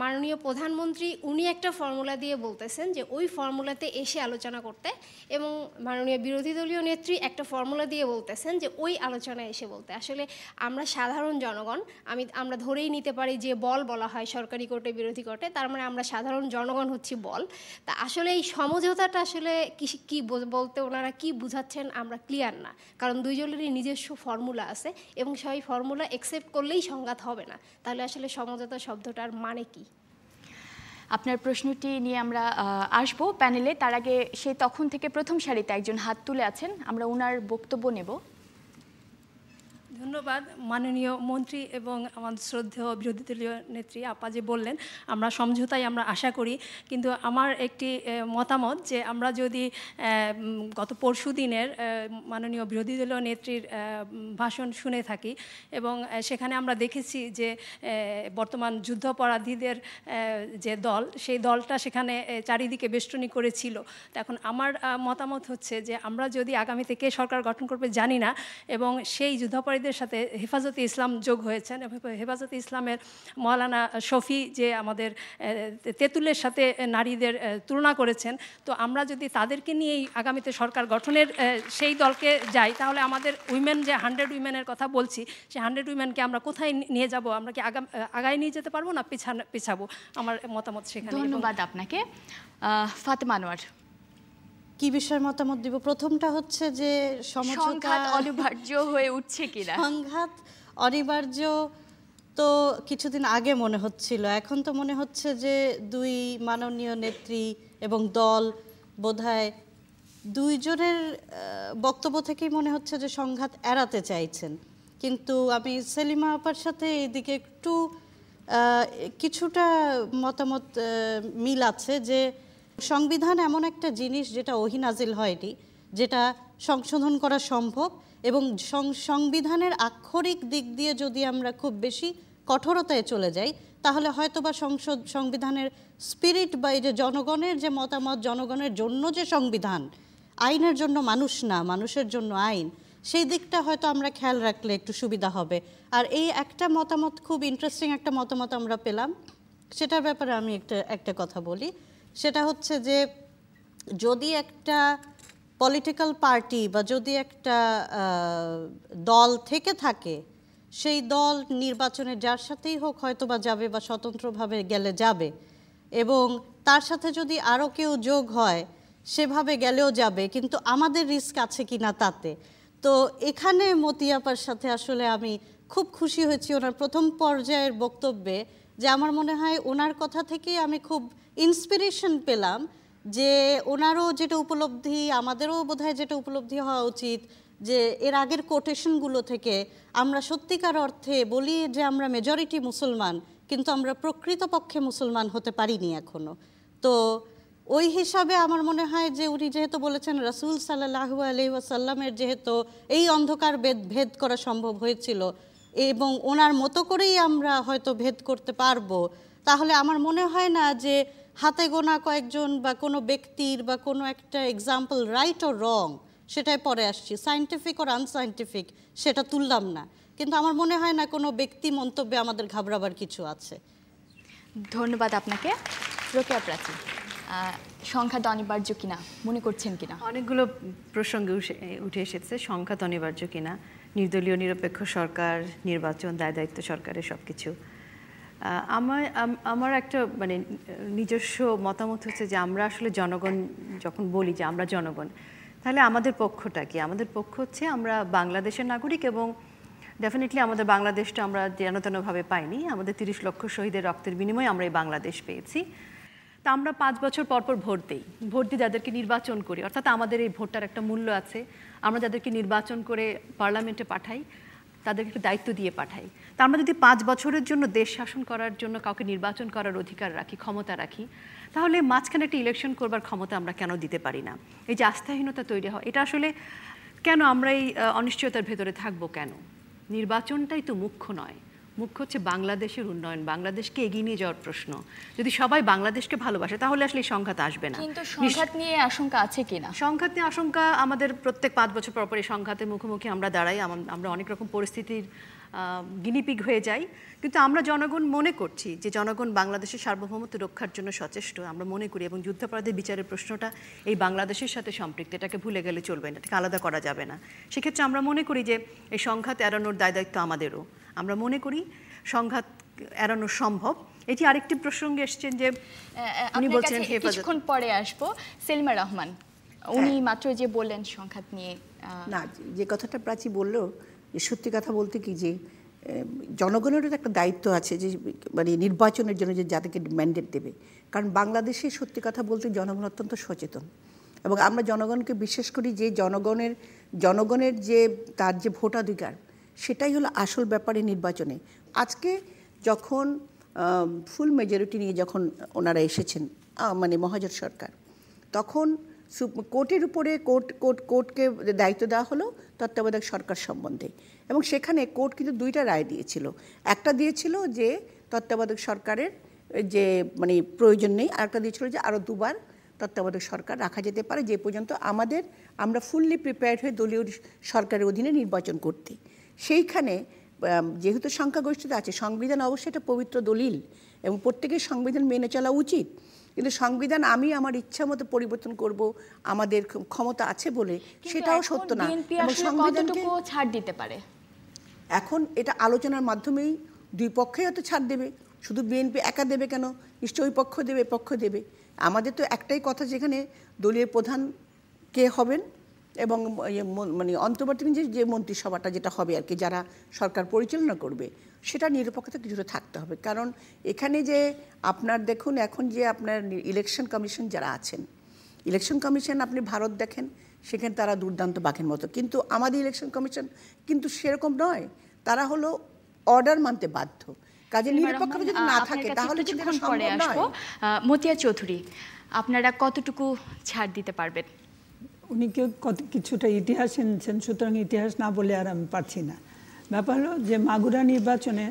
মাননীয় প্রধানমন্ত্রী উনি একটা ফর্মুলা দিয়ে বলতেছেন যে ওই ফর্মুলাতে এসে আলোচনা করতে, এবং মাননীয় বিরোধী দলীয় নেত্রী একটা ফর্মুলা দিয়ে বলতেছেন যে ওই আলোচনায় এসে বলতে। আসলে আমরা সাধারণ জনগণ, আমরা ধরেই নিতে পারি যে বল বলা হয় সরকারি কোর্টে বিরোধী কোর্টে, তার মানে আমরা সাধারণ জনগণ হচ্ছি বল। তা আসলে এই সমঝোতাটা আসলে কি বলতে ওনারা কি বুঝাচ্ছেন আমরা ক্লিয়ার না, কারণ দুইজনেরই নিজস্ব ফর্মুলা আছে এবং সেই ফর্মুলা অ্যাকসেপ্ট করলেই সংঘাত হবে না। তাহলে আসলে সমঝোতা শব্দটার মানে কি? আপনার প্রশ্নটি নিয়ে আমরা আসবো প্যানেলে। তার আগে সেই তখন থেকে প্রথম সারিতে একজন হাত তুলে আছেন, আমরা ওনার বক্তব্য নেব। ধন্যবাদ মাননীয় মন্ত্রী এবং আমাদের শ্রদ্ধেয় বিরোধী দলীয় নেত্রী আপা যে বললেন আমরা সমঝোতাই আমরা আশা করি। কিন্তু আমার একটি মতামত যে আমরা যদি গত পরশু দিনের মাননীয় বিরোধী দলীয় নেত্রীর ভাষণ শুনে থাকি, এবং সেখানে আমরা দেখেছি যে বর্তমান যুদ্ধাপরাধীদের যে দল, সেই দলটা সেখানে চারিদিকে বেষ্টনী করেছিল। তো এখন আমার মতামত হচ্ছে যে আমরা যদি আগামীতে কে সরকার গঠন করবে জানি না, এবং সেই যুদ্ধাপরাধীদের সাথে হেফাজতে ইসলাম যোগ হয়েছেন। হেফাজতে ইসলামের মৌলানা শফি যে আমাদের তেঁতুলের সাথে নারীদের তুলনা করেছেন, তো আমরা যদি তাদেরকে নিয়েই আগামীতে সরকার গঠনের সেই দলকে যাই, তাহলে আমাদের উইমেন যে 100 উইমেনের কথা বলছি, সেই 100 উইমেনকে আমরা কোথায় নিয়ে যাব? আমরা কি আগায় নিয়ে যেতে পারবো না পিছাবো? আমার মতামত সেখানে। ধন্যবাদ আপনাকে। ফাতেমা আনোয়ার, কি বিষয়ে মতামত দিব? প্রথমটা হচ্ছে যে সংঘাত অনিবার্য হয়ে উঠছে কিনা। সংঘাত অনিবার্য তো কিছুদিন আগে মনে হচ্ছিল, এখন তো মনে হচ্ছে যে দুই মাননীয় নেত্রী এবং দল বোধহয় দুইজনের বক্তব্য থেকেই মনে হচ্ছে যে সংঘাত এড়াতে চাইছেন। কিন্তু আমি সেলিমা আপার সাথে এদিকে একটু কিছুটা মতামত মিল আছে, যে সংবিধান এমন একটা জিনিস যেটা ওহী নাজিল হয়নি, যেটা সংশোধন করা সম্ভব, এবং সংবিধানের আক্ষরিক দিক দিয়ে যদি আমরা খুব বেশি কঠোরতায় চলে যাই, তাহলে হয়তোবা সংবিধানের স্পিরিট বা এই যে জনগণের যে মতামত, জনগণের জন্য যে সংবিধান, আইনের জন্য মানুষ না, মানুষের জন্য আইন, সেই দিকটা হয়তো আমরা খেয়াল রাখলে একটু সুবিধা হবে। আর এই একটা মতামত, খুব ইন্টারেস্টিং একটা মতামত আমরা পেলাম, সেটার ব্যাপারে আমি একটা কথা বলি। সেটা হচ্ছে যে যদি একটা পলিটিক্যাল পার্টি বা যদি একটা দল থেকে থাকে, সেই দল নির্বাচনে যার সাথেই হোক হয়তো বা যাবে বা স্বতন্ত্রভাবে গেলে যাবে, এবং তার সাথে যদি আরও কেউ যোগ হয় সেভাবে গেলেও যাবে, কিন্তু আমাদের রিস্ক আছে কি না তাতে। তো এখানে মতিয়াপার সাথে আসলে আমি খুব খুশি হয়েছি ওনার প্রথম পর্যায়ের বক্তব্যে, যে আমার মনে হয় ওনার কথা থেকে আমি খুব ইন্সপিরেশন পেলাম, যে ওনারও যেটা উপলব্ধি, আমাদেরও বোধহয় যেটা উপলব্ধি হওয়া উচিত, যে এর আগের কোটেশনগুলো থেকে আমরা সত্যিকার অর্থে বলি যে আমরা মেজরিটি মুসলমান, কিন্তু আমরা প্রকৃতপক্ষে মুসলমান হতে পারিনি এখনো। তো ওই হিসাবে আমার মনে হয় যে উনি যেহেতু বলেছেন রাসূল সাল্লাল্লাহু আলাইহি ওয়াসাল্লামের যেহেতু এই অন্ধকার ভেদ করা সম্ভব হয়েছিল, এবং ওনার মতো করেই আমরা হয়তো ভেদ করতে পারবো, তাহলে আমার মনে হয় না যে হাতে গোনা কয়েকজন বা কোনো ব্যক্তির বা কোনো একটা এক্সাম্পল রাইট ও রং সেটাই পরে আসছি, সায়েন্টিফিক ওর আনসায়েন্টিফিক সেটা তুললাম না, কিন্তু আমার মনে হয় না কোনো ব্যক্তি মন্তব্যে আমাদের ঘাবড়াবার কিছু আছে। ধন্যবাদ আপনাকে। রোকেয়া প্রাচী, সংঘাত অনিবার্য কিনা মনে করছেন কিনা? অনেকগুলো প্রসঙ্গে উঠে এসেছে, সংঘাত অনিবার্য কিনা, নির্দলীয় নিরপেক্ষ সরকার, নির্বাচন, দায়িত্ব সরকারের সব কিছু। আমার একটা মানে নিজস্ব মতামত হচ্ছে যে আমরা আসলে জনগণ যখন বলি যে আমরা জনগণ, তাহলে আমাদের পক্ষটা কি? আমাদের পক্ষ হচ্ছে আমরা বাংলাদেশের নাগরিক, এবং ডেফিনেটলি আমাদের বাংলাদেশটা আমরা যেন তেনভাবে পাইনি, আমাদের 30 লক্ষ শহীদের রক্তের বিনিময়ে আমরা এই বাংলাদেশ পেয়েছি। তা আমরা 5 বছর পর পর ভোট দিয়ে যাদেরকে নির্বাচন করি, অর্থাৎ আমাদের এই ভোটটার একটা মূল্য আছে। আমরা যাদেরকে নির্বাচন করে পার্লামেন্টে পাঠাই, তাদেরকে একটা দায়িত্ব দিয়ে পাঠাই। তা আমরা যদি 5 বছরের জন্য দেশ শাসন করার জন্য কাউকে নির্বাচন করার অধিকার রাখি, ক্ষমতা রাখি, তাহলে মাঝখানে একটা ইলেকশন করবার ক্ষমতা আমরা কেন দিতে পারি না? এই যে আস্থাহীনতা তৈরি হয়, এটা আসলে কেন আমরা এই অনিশ্চয়তার ভেতরে থাকবো কেন? নির্বাচনটাই তো মুখ্য নয়, মুখ্য হচ্ছে বাংলাদেশের উন্নয়ন, বাংলাদেশকে এগিয়ে নিয়ে যাওয়ার প্রশ্ন। যদি সবাই বাংলাদেশকে ভালোবাসে তাহলে আসলে এই সংঘাত আসবে না। কিন্তু সংঘাত নিয়ে আশঙ্কা আছে কিনা? সংঘাত নিয়ে আশঙ্কা আমাদের প্রত্যেক 5 বছর পর পর এই সংঘাতের মুখোমুখি আমরা দাঁড়াই, আমরা অনেক রকম পরিস্থিতির গিনিপিগ হয়ে যাই। কিন্তু আমরা জনগণ মনে করছি যে জনগণ বাংলাদেশের সার্বভৌমত্ব রক্ষার জন্য সচেষ্ট, আমরা মনে করি, এবং যুদ্ধাপরাধের বিচারের প্রশ্নটা এই বাংলাদেশের সাথে সম্পৃক্ত, এটাকে ভুলে গেলে চলবে না, এটাকে আলাদা করা যাবে না। সেক্ষেত্রে আমরা মনে করি যে এই সংঘাত এড়ানোর দায়িত্ব আমাদেরও। আমরা মনে করি সংঘাত এড়ানো সম্ভব। এটি আরেকটি প্রসঙ্গে এসেছেন যে উনি বলছেন কিছুক্ষণ পরে আসবো, সেলিমা রহমান, উনি মাত্র যে বললেন সংঘাত নিয়ে। না, যে কথাটা প্রাচী বললো, সত্যি কথা বলতে কি যে জনগণেরও একটা দায়িত্ব আছে যে মানে নির্বাচনের জন্য যে যাদেরকে ম্যান্ডেট দেবে, কারণ বাংলাদেশে সত্যি কথা বলতে জনগণ অত্যন্ত সচেতন, এবং আমরা জনগণকে বিশ্বাস করি যে জনগণের যে তার যে ভোটাধিকার সেটাই হলো আসল ব্যাপারে নির্বাচনে। আজকে যখন ফুল মেজরিটি নিয়ে যখন ওনারা এসেছেন মানে মহাজোট সরকার, তখন কোর্টের উপরে কোর্টকে দায়িত্ব দেওয়া হলো তত্ত্বাবধায়ক সরকার সম্বন্ধে, এবং সেখানে কোর্ট কিন্তু 2টা রায় দিয়েছিল। একটা দিয়েছিল যে তত্ত্বাবধায়ক সরকারের যে মানে প্রয়োজন নেই, আর একটা দিয়েছিল যে আরও 2বার তত্ত্বাবধায়ক সরকার রাখা যেতে পারে, যে পর্যন্ত আমরা ফুললি প্রিপেয়ার্ড হয়ে দলীয় সরকারের অধীনে নির্বাচন করতে। সেইখানে যেহেতু সংখ্যাগরিষ্ঠতা আছে, সংবিধান অবশ্যই একটা পবিত্র দলিল এবং প্রত্যেকের সংবিধান মেনে চলা উচিত, কিন্তু সংবিধান আমি আমার ইচ্ছা মতো পরিবর্তন করব আমাদের ক্ষমতা আছে বলে সেটাও সত্য না। এবং সংবিধানকে ছাড় দিতে পারে, এখন এটা আলোচনার মাধ্যমেই 2 পক্ষই হয়তো ছাড় দেবে, শুধু বিএনপি একা দেবে কেন? নিশ্চয়ই পক্ষ দেবে, পক্ষ দেবে। আমাদের তো একটাই কথা, যেখানে দলীয় প্রধান কে হবেন এবং মানে অন্তর্বর্তীকালীন যে মন্ত্রিসভাটা যেটা হবে আর কি, যারা সরকার পরিচালনা করবে, সেটা নিরপেক্ষতা কিছুটা থাকতে হবে। কারণ এখানে যে আপনার দেখুন, এখন যে আপনার ইলেকশন কমিশন যারা আছেন, ইলেকশন কমিশন আপনি ভারত দেখেন, সেখানে তারা দুর্দান্ত বাঘের মতো, কিন্তু আমাদের ইলেকশন কমিশন কিন্তু সেরকম নয়, তারা হলো অর্ডার মানতে বাধ্য। কাজে নিরপেক্ষতা যদি না থাকে তাহলে পরে আসবো। মতিয়া চৌধুরী, আপনারা কতটুকু ছাড় দিতে পারবেন? উনি কিছুটা ইতিহাস এনেছেন, সুতরাং ইতিহাস না বলে আর আমি পারছি না। ব্যাপার হলো যে মাগুরা নির্বাচনে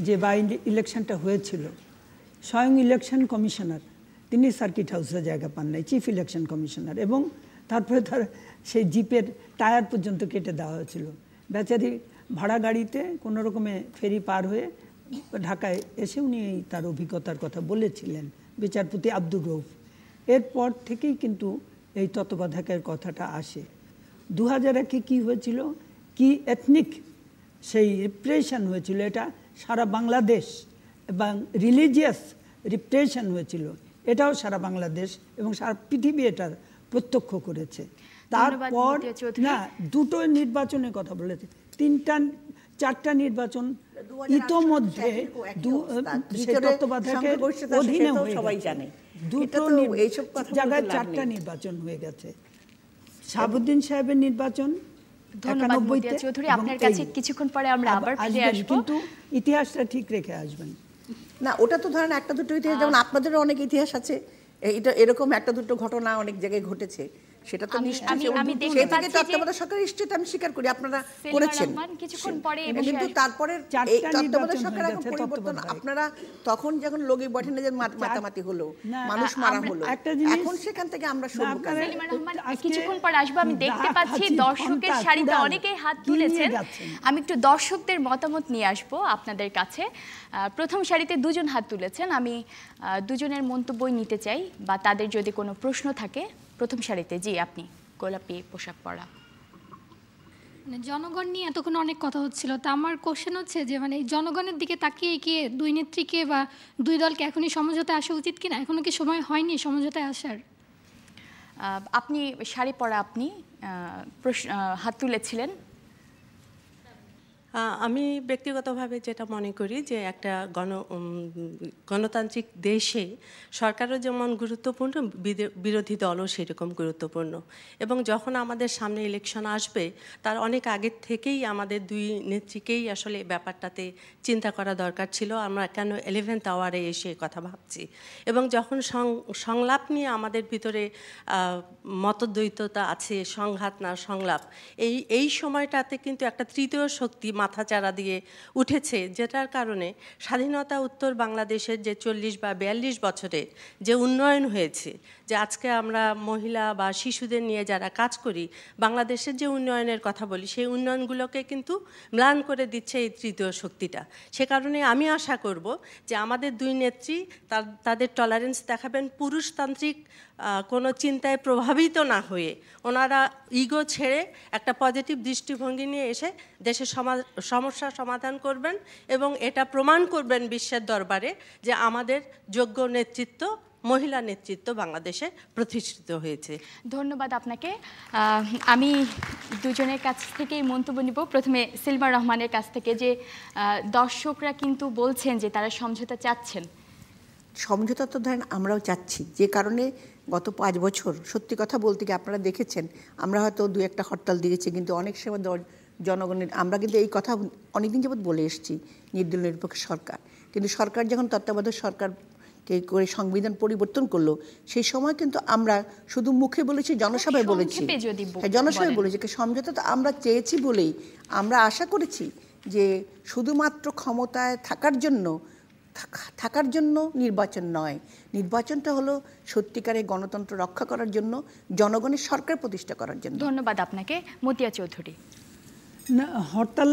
যে বাই ইলেকশনটা হয়েছিল, স্বয়ং ইলেকশন কমিশনার তিনি সার্কিট হাউসে জায়গা পান নাই, চিফ ইলেকশন কমিশনার, এবং তারপরে তার সেই জিপের টায়ার পর্যন্ত কেটে দেওয়া হয়েছিল। বেচারি ভাড়া গাড়িতে কোনো রকমে ফেরি পার হয়ে ঢাকায় এসে উনি তার অভিজ্ঞতার কথা বলেছিলেন, বিচারপতি আব্দুর রউফ। এরপর থেকেই কিন্তু এই তত্ত্বাবধায়কের কথাটা আসে। 2001-এ কী হয়েছিল, কি এথনিক সেই রিপ্রেশন হয়েছিল, এটা সারা বাংলাদেশ, এবং রিলিজিয়াস রিপ্রেশন হয়েছিল, এটাও সারা বাংলাদেশ এবং সারা পৃথিবী এটার প্রত্যক্ষ করেছে। তারপর না, 2টো নির্বাচনের কথা বলেছে, 3টা-4টা নির্বাচন ইতোমধ্যে তত্ত্বাবধায়কের অধীনে সবাই জানে, 2টো জায়গায় 4টা নির্বাচন হয়ে গেছে। শাহাবুদ্দিন সাহেবের নির্বাচন 91-তে, আপনার কাছে কিছুক্ষণ পরে আমরা আবার ফিরে আসব, কিন্তু ইতিহাসটা ঠিক রেখে আসবেন। না, ওটা তো ধরেন 1-2 ইতিহাস, যেমন আপনাদেরও অনেক ইতিহাস আছে, এটা এরকম 1-2 ঘটনা অনেক জায়গায় ঘটেছে, সেটা তো আমি দেখতে সেই থেকে পাচ্ছি যে তত্ত্বাবধায়ক সরকার নিশ্চিত আমি স্বীকার করি আপনারা সেলিমা করেছেন রহমান কিছুক্ষণ পরে এই কিন্তু বিষয়ে তারপরে এই তত্ত্বাবধায়ক সরকার এখন পরিবর্তন আপনারা তখন যখন লগি বটেনে যে মাতামাতি হলো মানুষ মারা হলো এখন সেখান থেকে আমরা শুনবো সেলিমা রহমান কিছুক্ষণ পর আসবো। আমি দেখতে পাচ্ছি দর্শকের সারিতে অনেকেই হাত তুলেছেন, আমি একটু দর্শকদের মতামত নিয়ে আসবো আপনাদের কাছে। প্রথম সারিতে দুজন হাত তুলেছেন, আমি দুজনের মন্তব্যই নিতে চাই বা তাদের যদি কোনো প্রশ্ন থাকে। প্রথম সারিতে জি, আপনি গোলাপি পোশাক পরা। জনগণ নিয়ে এতক্ষণ অনেক কথা হচ্ছিল, তা আমার কোশ্চেন হচ্ছে যে মানে জনগণের দিকে তাকিয়ে কি দুই নেত্রীকে বা দুই দলকে এখনই সমঝোতায় আসা উচিত কিনা? এখনো কি সময় হয়নি সমঝোতায় আসার? আপনি শাড়ি পরা, আপনি হাত তুলেছিলেন। আমি ব্যক্তিগতভাবে যেটা মনে করি যে একটা গণতান্ত্রিক দেশে সরকারও যেমন গুরুত্বপূর্ণ, বিরোধী দলও সেরকম গুরুত্বপূর্ণ। এবং যখন আমাদের সামনে ইলেকশন আসবে তার অনেক আগের থেকেই আমাদের দুই নেত্রীকেই আসলে ব্যাপারটাতে চিন্তা করা দরকার ছিল। আমরা কেন 11th আওয়ারে এসে কথা ভাবছি, এবং যখন সংলাপ নিয়ে আমাদের ভিতরে মতদ্বৈততা আছে, সংঘাত না সংলাপ, এই সময়টাতে কিন্তু একটা তৃতীয় শক্তি মাথাচাড়া দিয়ে উঠেছে, যেটার কারণে স্বাধীনতা উত্তর বাংলাদেশের যে 40 বা 42 বছরে যে উন্নয়ন হয়েছে, যে আজকে আমরা মহিলা বা শিশুদের নিয়ে যারা কাজ করি বাংলাদেশের যে উন্নয়নের কথা বলি, সেই উন্নয়নগুলোকে কিন্তু ম্লান করে দিচ্ছে এই তৃতীয় শক্তিটা। সে কারণে আমি আশা করব যে আমাদের দুই নেত্রী তাদের টলারেন্স দেখাবেন, পুরুষতান্ত্রিক কোনো চিন্তায় প্রভাবিত না হয়ে ওনারা ইগো ছেড়ে একটা পজিটিভ দৃষ্টিভঙ্গি নিয়ে এসে দেশের সমস্যা সমাধান করবেন এবং এটা প্রমাণ করবেন বিশ্বের দরবারে যে আমাদের যোগ্য নেতৃত্ব, মহিলা নেতৃত্ব বাংলাদেশে প্রতিষ্ঠিত হয়েছে। ধন্যবাদ আপনাকে। আমি দুজনের কাছ থেকেই মন্তব্য নিব। প্রথমে সেলিমা রহমানের কাছ থেকে, যে দর্শকরা কিন্তু বলছেন যে তারা সমঝোতা চাচ্ছেন। সমঝোতা তো ধরেন আমরাও চাচ্ছি, যে কারণে গত 5 বছর সত্যি কথা বলতে কি আপনারা দেখেছেন আমরা হয়তো 2-1টা হরতাল দিয়েছি, কিন্তু অনেক সময় জনগণের আমরা কিন্তু এই কথা অনেকদিন যাবৎ বলে এসেছি, নির্দল নিরপেক্ষ সরকার। কিন্তু সরকার যখন তত্ত্বাবধায়ক সরকারকে করে সংবিধান পরিবর্তন করলো, সেই সময় কিন্তু আমরা শুধু মুখে বলেছি, জনসভায় বলেছি, জনসভায় বলেছি সমঝোতা তো আমরা চেয়েছি বলেই আমরা আশা করেছি যে শুধুমাত্র ক্ষমতায় থাকার জন্য নির্বাচন নয়, নির্বাচনটা হলো সত্যিকারের গণতন্ত্র রক্ষা করার জন্য, জনগণের সরকার প্রতিষ্ঠা করার জন্য। ধন্যবাদ আপনাকে। মতিয়া চৌধুরী। না, হরতাল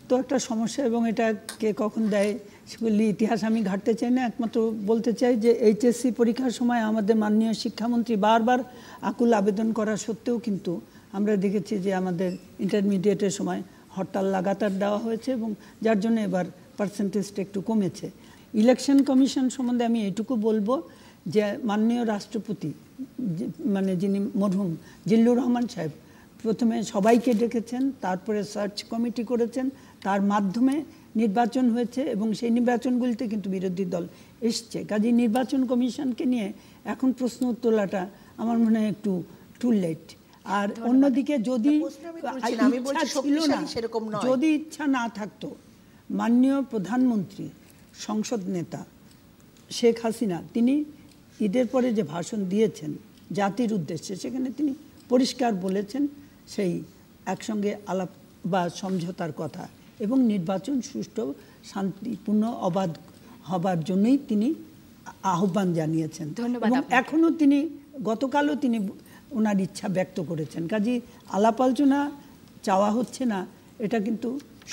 তো একটা সমস্যা এবং এটা কে কখন দেয় সেগুলি ইতিহাস আমি ঘাটতে চাই না। একমাত্র বলতে চাই যে এইচএসসি পরীক্ষার সময় আমাদের মাননীয় শিক্ষামন্ত্রী বারবার আকুল আবেদন করা সত্ত্বেও কিন্তু আমরা দেখেছি যে আমাদের ইন্টারমিডিয়েটের সময় হরতাল লাগাতার দেওয়া হয়েছে এবং যার জন্য এবার পার্সেন্টেজটা একটু কমেছে। ইলেকশন কমিশন সম্বন্ধে আমি এটুকু বলবো যে মাননীয় রাষ্ট্রপতি মানে যিনি মরহুম জিল্লুর রহমান সাহেব প্রথমে সবাইকে ডেকেছেন, তারপরে সার্চ কমিটি করেছেন, তার মাধ্যমে নির্বাচন হয়েছে এবং সেই নির্বাচনগুলিতে কিন্তু বিরোধী দল এসছে। কাজে নির্বাচন কমিশনকে নিয়ে এখন প্রশ্ন তোলাটা আমার মনে হয় একটু টু লেট। আর অন্যদিকে যদি যদি ইচ্ছা না থাকতো, মাননীয় প্রধানমন্ত্রী সংসদ নেতা শেখ হাসিনা তিনি ঈদের পরে যে ভাষণ দিয়েছেন জাতির উদ্দেশ্যে, সেখানে তিনি পরিষ্কার বলেছেন সেই একসঙ্গে আলাপ বা সমঝোতার কথা এবং নির্বাচন সুষ্ঠু শান্তিপূর্ণ অবাধ হবার জন্যই তিনি আহ্বান জানিয়েছেন। এবং এখনও তিনি গতকালও তিনি ওনার ইচ্ছা ব্যক্ত করেছেন। কাজে আলাপ আলোচনা চাওয়া হচ্ছে না, এটা কিন্তু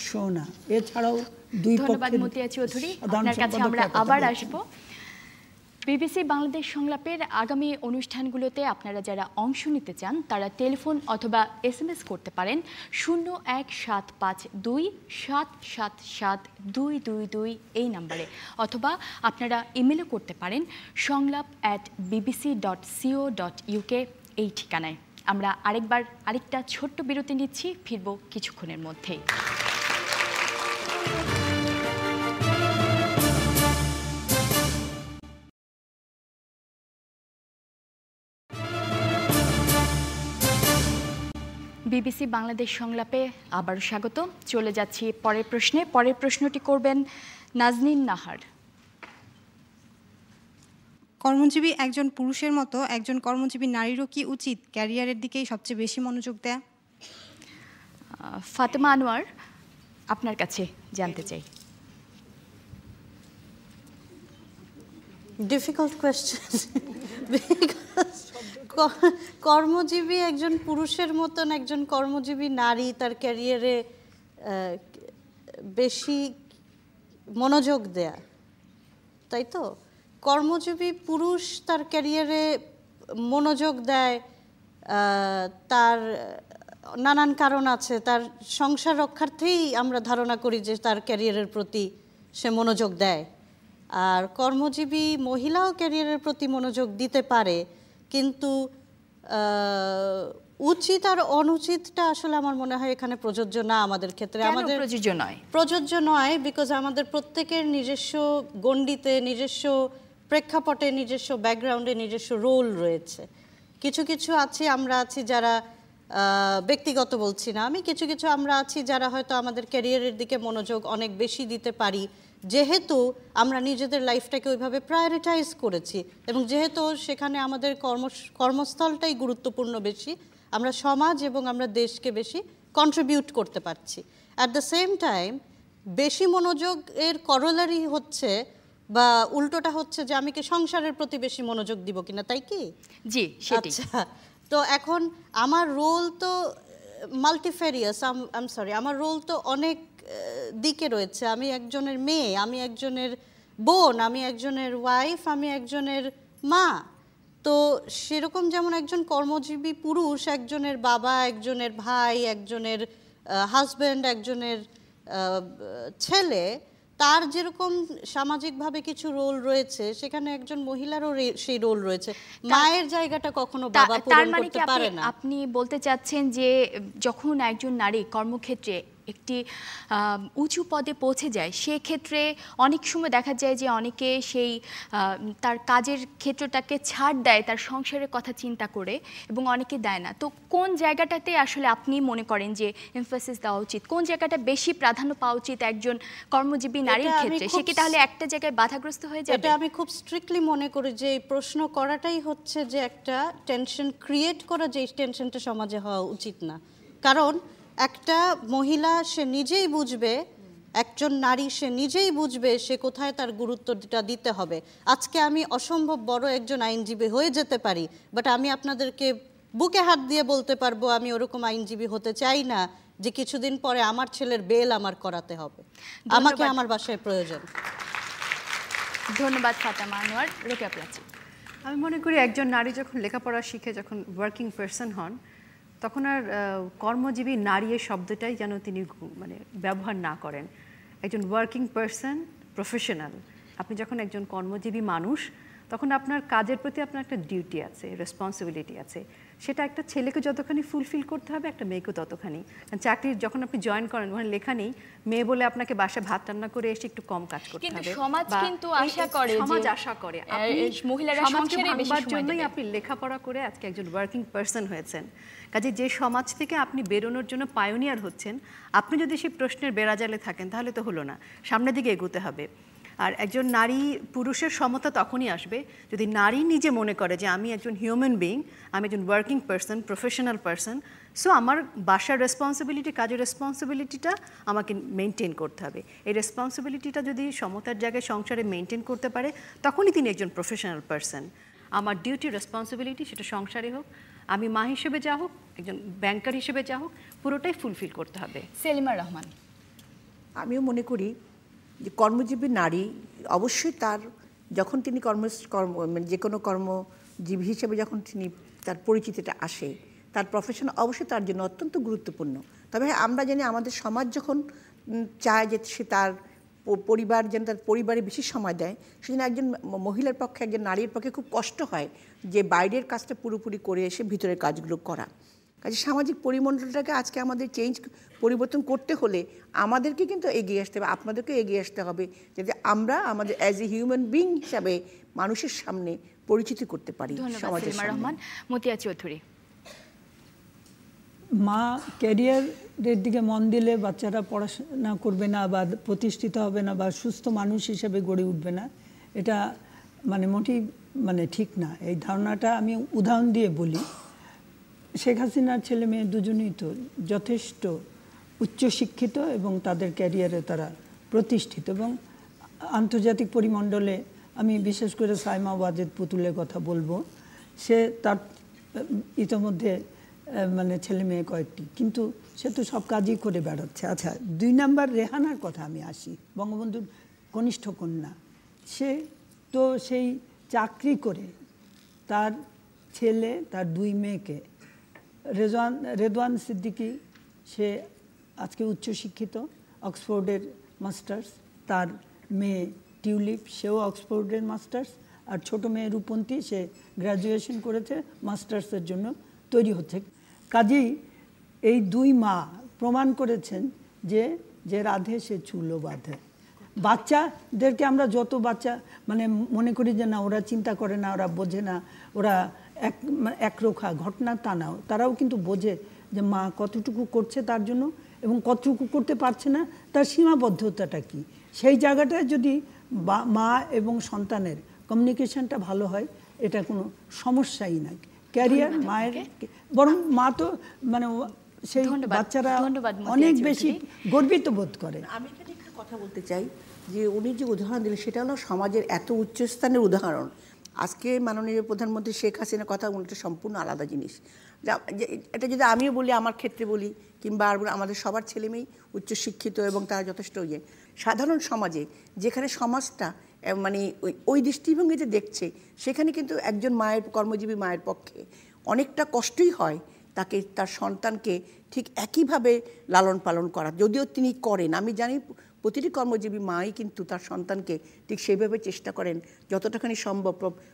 শো না। এছাড়াও দুই পক্ষের মতিয়া চৌধুরী, আপনার কাছে আমরা আবার আসব। বিবিসি বাংলাদেশ সংলাপের আগামী অনুষ্ঠানগুলোতে আপনারা যারা অংশ নিতে চান তারা টেলিফোন অথবা SMS করতে পারেন 01752-777-222 এই নম্বরে, অথবা আপনারা ইমেলও করতে পারেন সংলাপ@bbc.co.uk এই ঠিকানায়। আমরা আরেকটা ছোট্ট বিরতি নিচ্ছি, ফিরব কিছুক্ষণের মধ্যেই। বিবিসি বাংলাদেশ সংলাপে আবারও স্বাগত। চলে যাচ্ছি পরের প্রশ্নে। পরের প্রশ্নটি করবেন নাজনীন নাহার। কর্মজীবী একজন পুরুষের মতো একজন কর্মজীবী নারীরও কি উচিত ক্যারিয়ারের দিকেই সবচেয়ে বেশি মনোযোগ দেয়া? ফাতেমা আনোয়ার, আপনার কাছে জানতে চাই। Difficult question. কর্মজীবী একজন পুরুষের মতন একজন কর্মজীবী নারী তার ক্যারিয়ারে বেশি মনোযোগ দেয়া, তাই তো? কর্মজীবী পুরুষ তার ক্যারিয়ারে মনোযোগ দেয়, তার নানান কারণ আছে, তার সংসার রক্ষার্থেই আমরা ধারণা করি যে তার ক্যারিয়ারের প্রতি সে মনোযোগ দেয়। আর কর্মজীবী মহিলাও ক্যারিয়ারের প্রতি মনোযোগ দিতে পারে, কিন্তু উচিত আর অনুচিতটা আসলে আমার মনে হয় এখানে প্রযোজ্য না আমাদের ক্ষেত্রে। আমাদের প্রযোজ্য নয় বিকজ আমাদের প্রত্যেকের নিজস্ব গণ্ডিতে, নিজস্ব প্রেক্ষাপটে, নিজস্ব ব্যাকগ্রাউন্ডে নিজস্ব রোল রয়েছে। কিছু কিছু আছি, আমরা আছি যারা, ব্যক্তিগত বলছি না আমি, কিছু কিছু আমরা আছি যারা হয়তো আমাদের ক্যারিয়ারের দিকে মনোযোগ অনেক বেশি দিতে পারি, যেহেতু আমরা নিজেদের লাইফটাকে ওইভাবে প্রায়োরিটাইজ করেছি এবং যেহেতু সেখানে আমাদের কর্মস্থলটাই গুরুত্বপূর্ণ বেশি, আমরা সমাজ এবং আমরা দেশকে বেশি কন্ট্রিবিউট করতে পারছি। অ্যাট দ্য সেম টাইম বেশি মনোযোগ এর করোলারি হচ্ছে বা উল্টোটা হচ্ছে যে আমি কি সংসারের প্রতি বেশি মনোযোগ দিব কিনা, তাই কি? জি, আচ্ছা, তো এখন আমার রোল তো মাল্টিফেরিয়াস, আমার রোল তো অনেক দিকে রয়েছে। আমি একজনের মেয়ে, আমি একজনের বোন, আমি একজনের ওয়াইফ, আমি একজনের মা। তো সেরকম যেমন একজন কর্মজীবী পুরুষ একজনের বাবা, একজনের ভাই, একজনের হাজব্যান্ড, একজনের ছেলে, তার যেরকম সামাজিকভাবে কিছু রোল রয়েছে সেখানে একজন মহিলারও সেই রোল রয়েছে। মায়ের জায়গাটা কখনো বাবা পূরণ করতে পারে না। আপনি বলতে চাচ্ছেন যে যখন একজন নারী কর্মক্ষেত্রে একটি উঁচু পদে পৌঁছে যায় সেক্ষেত্রে অনেক সময় দেখা যায় যে অনেকে সেই তার কাজের ক্ষেত্রটাকে ছাড় দেয় তার সংসারের কথা চিন্তা করে এবং অনেকে দেয় না। তো কোন জায়গাটাতে আসলে আপনি মনে করেন যে এমফাসিস দেওয়া উচিত, কোন জায়গাটা বেশি প্রাধান্য পাওয়া উচিত একজন কর্মজীবী নারীর ক্ষেত্রে? সে কি তাহলে একটা জায়গায় বাধাগ্রস্ত হয়ে যাবে? এটা আমি খুব স্ট্রিক্টলি মনে করি যে এই প্রশ্ন করাটাই হচ্ছে যে একটা টেনশন ক্রিয়েট করা, যে টেনশনটা সমাজে হওয়া উচিত না। কারণ একটা মহিলা সে নিজেই বুঝবে, একজন নারী সে নিজেই বুঝবে সে কোথায় তার গুরুত্বটা দিতে হবে। আজকে আমি অসম্ভব বড় একজন আইনজীবী হয়ে যেতে পারি, বাট আমি আপনাদেরকে বুকে হাত দিয়ে বলতে পারবো আমি ওরকম আইনজীবী হতে চাই না যে কিছুদিন পরে আমার ছেলের বেল আমার করাতে হবে, আমাকে আমার বাসায় প্রয়োজন। ধন্যবাদ ফাতেমা আনোয়ার। রোকেয়া প্রাচী, আমি মনে করি একজন নারী যখন লেখাপড়া শিখে, যখন ওয়ার্কিং পারসন হন, তখন আর কর্মজীবী নারী এই শব্দটাই যেন তিনি মানে ব্যবহার না করেন। একজন ওয়ার্কিং পারসন, প্রফেশনাল। আপনি যখন একজন কর্মজীবী মানুষ, তখন আপনার কাজের প্রতি আপনার একটা ডিউটি আছে, রেসপন্সিবিলিটি আছে। সেটা একটা ছেলেকে যতখানি ফুলফিল করতে হবে, একটা মেয়েকেও ততখানি। চাকরির যখন আপনি জয়েন করেন, ওখানে লেখা নেই মেয়ে বলে আপনাকে বাসায় ভাত রান্না করে এসে একটু কম কাজ করতে হবে। সমাজ কিন্তু আশা করে, সমাজ আশা করে মহিলারা সংসারে বেশি সময় জন্যই আপনি লেখাপড়া করে আজকে একজন ওয়ার্কিং পারসন হয়েছেন। কাজে যে সমাজ থেকে আপনি বেরোনোর জন্য পায়োনিয়ার হচ্ছেন, আপনি যদি সেই প্রশ্নের বেড়াজালে থাকেন তাহলে তো হলো না, সামনের দিকে এগোতে হবে। আর একজন নারী পুরুষের সমতা তখনই আসবে যদি নারী নিজে মনে করে যে আমি একজন হিউম্যান বিইং, আমি একজন working person, professional person, so আমার বাসার রেসপন্সিবিলিটি, কাজের রেসপন্সিবিলিটিটা আমাকে মেনটেন করতে হবে। এই রেসপন্সিবিলিটিটা যদি সমতার জায়গায় সংসারে মেনটেন করতে পারে, তখনই তিনি একজন প্রফেশনাল পারসন। আমার ডিউটি, রেসপন্সিবিলিটি, সেটা সংসারে হোক, আমি মা হিসেবে যা হোক, একজন ব্যাংকার হিসেবে যা হোক, পুরোটাই ফুলফিল করতে হবে। সেলিমা রহমান, আমিও মনে করি যে কর্মজীবী নারী অবশ্যই তার যখন তিনি মানে যে কোনো কর্মজীবী হিসেবে যখন তিনি তার পরিচিতিটা আসে, তার প্রফেশন অবশ্যই তার জন্য অত্যন্ত গুরুত্বপূর্ণ। তবে আমরা জানি আমাদের সমাজ যখন চায় যে সে তার পরিবার যেন তার পরিবারে বেশি সময় দেয়, সেজন্য একজন মহিলার পক্ষে, একজন নারীর পক্ষে খুব কষ্ট হয় যে বাইরের কাজটা পুরোপুরি করে এসে ভিতরের কাজগুলো করা। কাজে সামাজিক পরিমণ্ডলটাকে আজকে আমাদের পরিবর্তন করতে হলে আমাদেরকে কিন্তু এগিয়ে আসতে হবে, আপনাদেরকে এগিয়ে আসতে হবে, যাতে আমরা আমাদের অ্যাজ এ হিউম্যান বিং হিসাবে মানুষের সামনে পরিচিতি করতে পারি। সমাজের রহমান, মতিয়া চৌধুরী, মা ক্যারিয়ারের দিকে মন দিলে বাচ্চারা পড়াশোনা করবে না বা প্রতিষ্ঠিত হবে না বা সুস্থ মানুষ হিসেবে গড়ে উঠবে না, এটা মানে মোটেই মানে ঠিক না। এই ধারণাটা আমি উদাহরণ দিয়ে বলি। শেখ হাসিনার ছেলে মেয়ে দুজনেই তো যথেষ্ট উচ্চশিক্ষিত এবং তাদের ক্যারিয়ারে তারা প্রতিষ্ঠিত, এবং আন্তর্জাতিক পরিমণ্ডলে আমি বিশেষ করে সাইমা ওয়াজেদ পুতুলের কথা বলবো। সে তার ইতোমধ্যে মানে ছেলে মেয়ে কয়েকটি, কিন্তু সে তো সব কাজই করে বেড়াচ্ছে। আচ্ছা, 2 নাম্বার রেহানার কথা আমি আসি, বঙ্গবন্ধুর কনিষ্ঠ কন্যা। সে তো সেই চাকরি করে তার ছেলে, তার 2 মেয়েকে, রেদওয়ান সিদ্দিকী সে আজকে উচ্চশিক্ষিত, অক্সফোর্ডের মাস্টার্স, তার মেয়ে টিউলিপ সেও অক্সফোর্ডের মাস্টার্স, আর ছোট মেয়ে রূপন্তী সে গ্র্যাজুয়েশন করেছে, মাস্টার্সের জন্য তৈরি হচ্ছে। কাজেই এই 2 মা প্রমাণ করেছেন যে যে রাধে সে চুলো বাঁধে। বাচ্চাদেরকে আমরা যত বাচ্চা মানে মনে করি যে না ওরা চিন্তা করে না, ওরা বোঝে না, ওরা একরোখা ঘটনা, তা না, তারাও কিন্তু বোঝে যে মা কতটুকু করছে তার জন্য এবং কতটুকু করতে পারছে না, তার সীমাবদ্ধতাটা কি। সেই জায়গাটায় যদি মা এবং সন্তানের কমিউনিকেশনটা ভালো হয়, এটা কোনো সমস্যাই নাই। ক্যারিয়ার মায়ের, বরং মা তো মানে সেই বাচ্চারা অনেক বেশি গর্বিত বোধ করে। আমি এখানে একটা কথা বলতে চাই যে উনি যে উদাহরণ দিলেন সেটা হলো সমাজের এত উচ্চস্থানের উদাহরণ। আজকে মাননীয় প্রধানমন্ত্রী শেখ হাসিনার কথা একটা সম্পূর্ণ আলাদা জিনিস। এটা যদি আমিও বলি, আমার ক্ষেত্রে বলি, কিংবা আমাদের সবার ছেলেমেয়েই উচ্চশিক্ষিত এবং তারা যথেষ্ট সাধারণ সমাজে যেখানে সমাজটা মানে ওই দৃষ্টিভঙ্গিতে দেখছে, সেখানে কিন্তু একজন মায়ের, কর্মজীবী মায়ের পক্ষে অনেকটা কষ্টই হয় তাকে তার সন্তানকে ঠিক একইভাবে লালন পালন করা। যদিও তিনি করেন, আমি জানি প্রতিটি কর্মজীবী মাই কিন্তু তার সন্তানকে ঠিক সেইভাবে চেষ্টা করেন যতটাখানি সম্ভব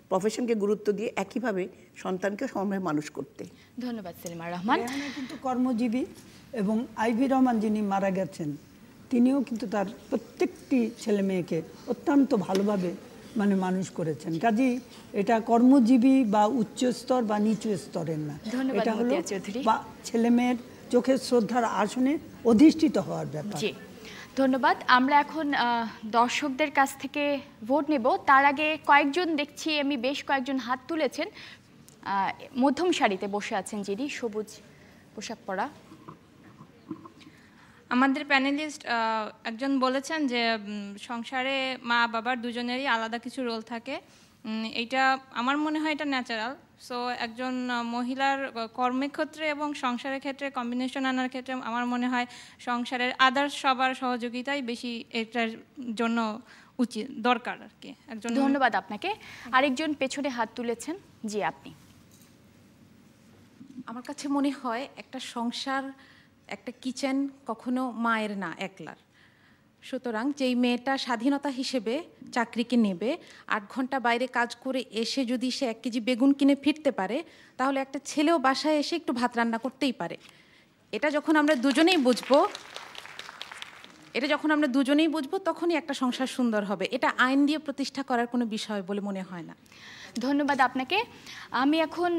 প্রফেশনকে গুরুত্ব দিয়ে একইভাবে সন্তানকে সমানভাবে মানুষ করতে। ধন্যবাদ সেলিমা রহমান। কিন্তু কর্মজীবী, এবং আইভি রহমান যিনি মারা গেছেন তিনিও কিন্তু তার প্রত্যেকটি ছেলে মেয়েকে অত্যন্ত ভালোভাবে মানে মানুষ করেছেন। কাজেই এটা কর্মজীবী বা উচ্চ স্তর বা নিচু স্তরের না, এটা হলো ছেলে মেয়ের চোখের শ্রদ্ধার আসনে অধিষ্ঠিত হওয়ার ব্যাপার। ধন্যবাদ। আমরা এখন দর্শকদের কাছ থেকে ভোট নেব। তার আগে কয়েকজন দেখছি আমি, বেশ কয়েকজন হাত তুলেছেন। মধ্যম সারিতে বসে আছেন যিনি, সবুজ পোশাক পরা। আমাদের প্যানেলিস্ট একজন বলেছেন যে সংসারে মা বাবার দুজনেরই আলাদা কিছু রোল থাকে। এইটা আমার মনে হয় এটা ন্যাচারাল। সো একজন মহিলার কর্মের ক্ষেত্রে এবং সংসারের ক্ষেত্রে কম্বিনেশন আনার ক্ষেত্রে আমার মনে হয় সংসারের আদার্স সবার সহযোগিতাই বেশি এটার জন্য উচিত, দরকার আর কি। একজন। ধন্যবাদ আপনাকে। আরেকজন পেছনে হাত তুলেছেন, জি আপনি। আমার কাছে মনে হয় একটা সংসার, একটা কিচেন কখনো মায়ের না, একলার। সুতরাং যেই মেয়েটা স্বাধীনতা হিসেবে চাকরিকে নেবে, 8 ঘন্টা বাইরে কাজ করে এসে যদি সে 1 কেজি বেগুন কিনে ফিরতে পারে, তাহলে একটা ছেলেও বাসায় এসে একটু ভাত রান্না করতেই পারে। এটা যখন আমরা দুজনেই বুঝবো, তখনই একটা সংসার সুন্দর হবে। এটা আইন দিয়ে প্রতিষ্ঠা করার কোনো বিষয় বলে মনে হয় না। ধন্যবাদ আপনাকে। আমি এখন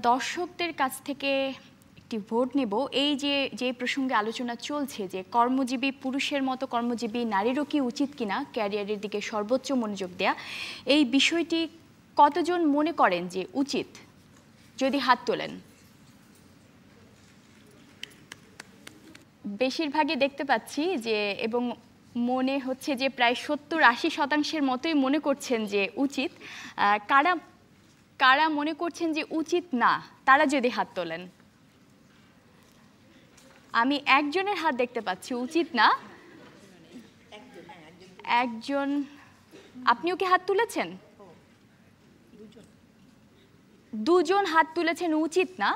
দর্শকদের কাছ থেকে একটি ভোট নেব। এই যে প্রসঙ্গে আলোচনা চলছে যে কর্মজীবী পুরুষের মতো কর্মজীবী নারীরও কি উচিত কিনা ক্যারিয়ারের দিকে সর্বোচ্চ মনোযোগ দেয়া, এই বিষয়টি কতজন মনে করেন যে উচিত, যদি হাত তোলেন। বেশিরভাগই দেখতে পাচ্ছি যে, এবং মনে হচ্ছে যে প্রায় 70-80% মতোই মনে করছেন যে উচিত। কারা মনে করছেন যে উচিত না, তারা যদি হাত তোলেন। আমি একজনের হাত দেখতে পাচ্ছি উচিত না। একজন, আপনিও কি হাত তুলেছেন? 2 জন হাত তুলেছেন উচিত না।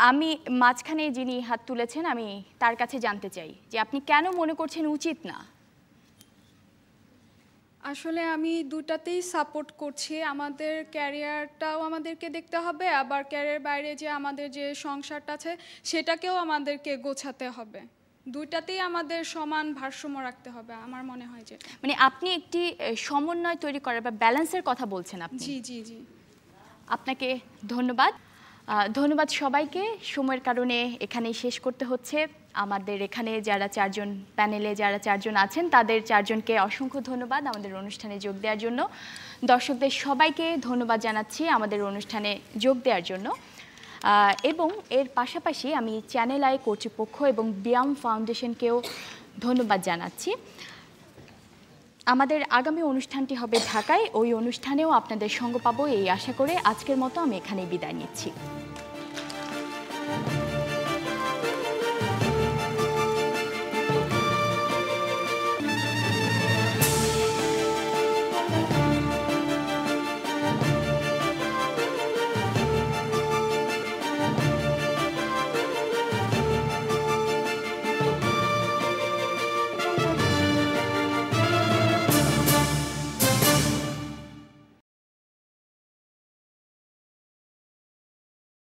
আমি মাঝখানে যিনি হাত তুলেছেন, আমি তার কাছে জানতে চাই যে আপনি কেন মনে করছেন উচিত না? আসলে আমি দুটাতেই সাপোর্ট করছি। আমাদের ক্যারিয়ারটাও আমাদেরকে দেখতে হবে, আবার ক্যারিয়ার বাইরে যে আমাদের যে সংসারটা আছে সেটাকেও আমাদেরকে গোছাতে হবে। দুইটাতেই আমাদের সমান ভারসাম্য রাখতে হবে আমার মনে হয়। যে মানে আপনি একটি সমন্বয় তৈরি করার বা ব্যালেন্সের কথা বলছেন আপনি। জি জি জি। আপনাকে ধন্যবাদ। ধন্যবাদ সবাইকে। সময়ের কারণে এখানেই শেষ করতে হচ্ছে। আমাদের এখানে যারা চারজন প্যানেলে যারা চারজন আছেন তাদের চারজনকে অসংখ্য ধন্যবাদ আমাদের অনুষ্ঠানে যোগ দেওয়ার জন্য। দর্শকদের সবাইকে ধন্যবাদ জানাচ্ছি আমাদের অনুষ্ঠানে যোগ দেওয়ার জন্য। এবং এর পাশাপাশি আমি চ্যানেল আই কর্তৃপক্ষ এবং ব্যায়াম ফাউন্ডেশনকেও ধন্যবাদ জানাচ্ছি। আমাদের আগামী অনুষ্ঠানটি হবে ঢাকায়, ওই অনুষ্ঠানেও আপনাদের সঙ্গ পাবো এই আশা করে আজকের মতো আমি এখানেই বিদায় নিচ্ছি।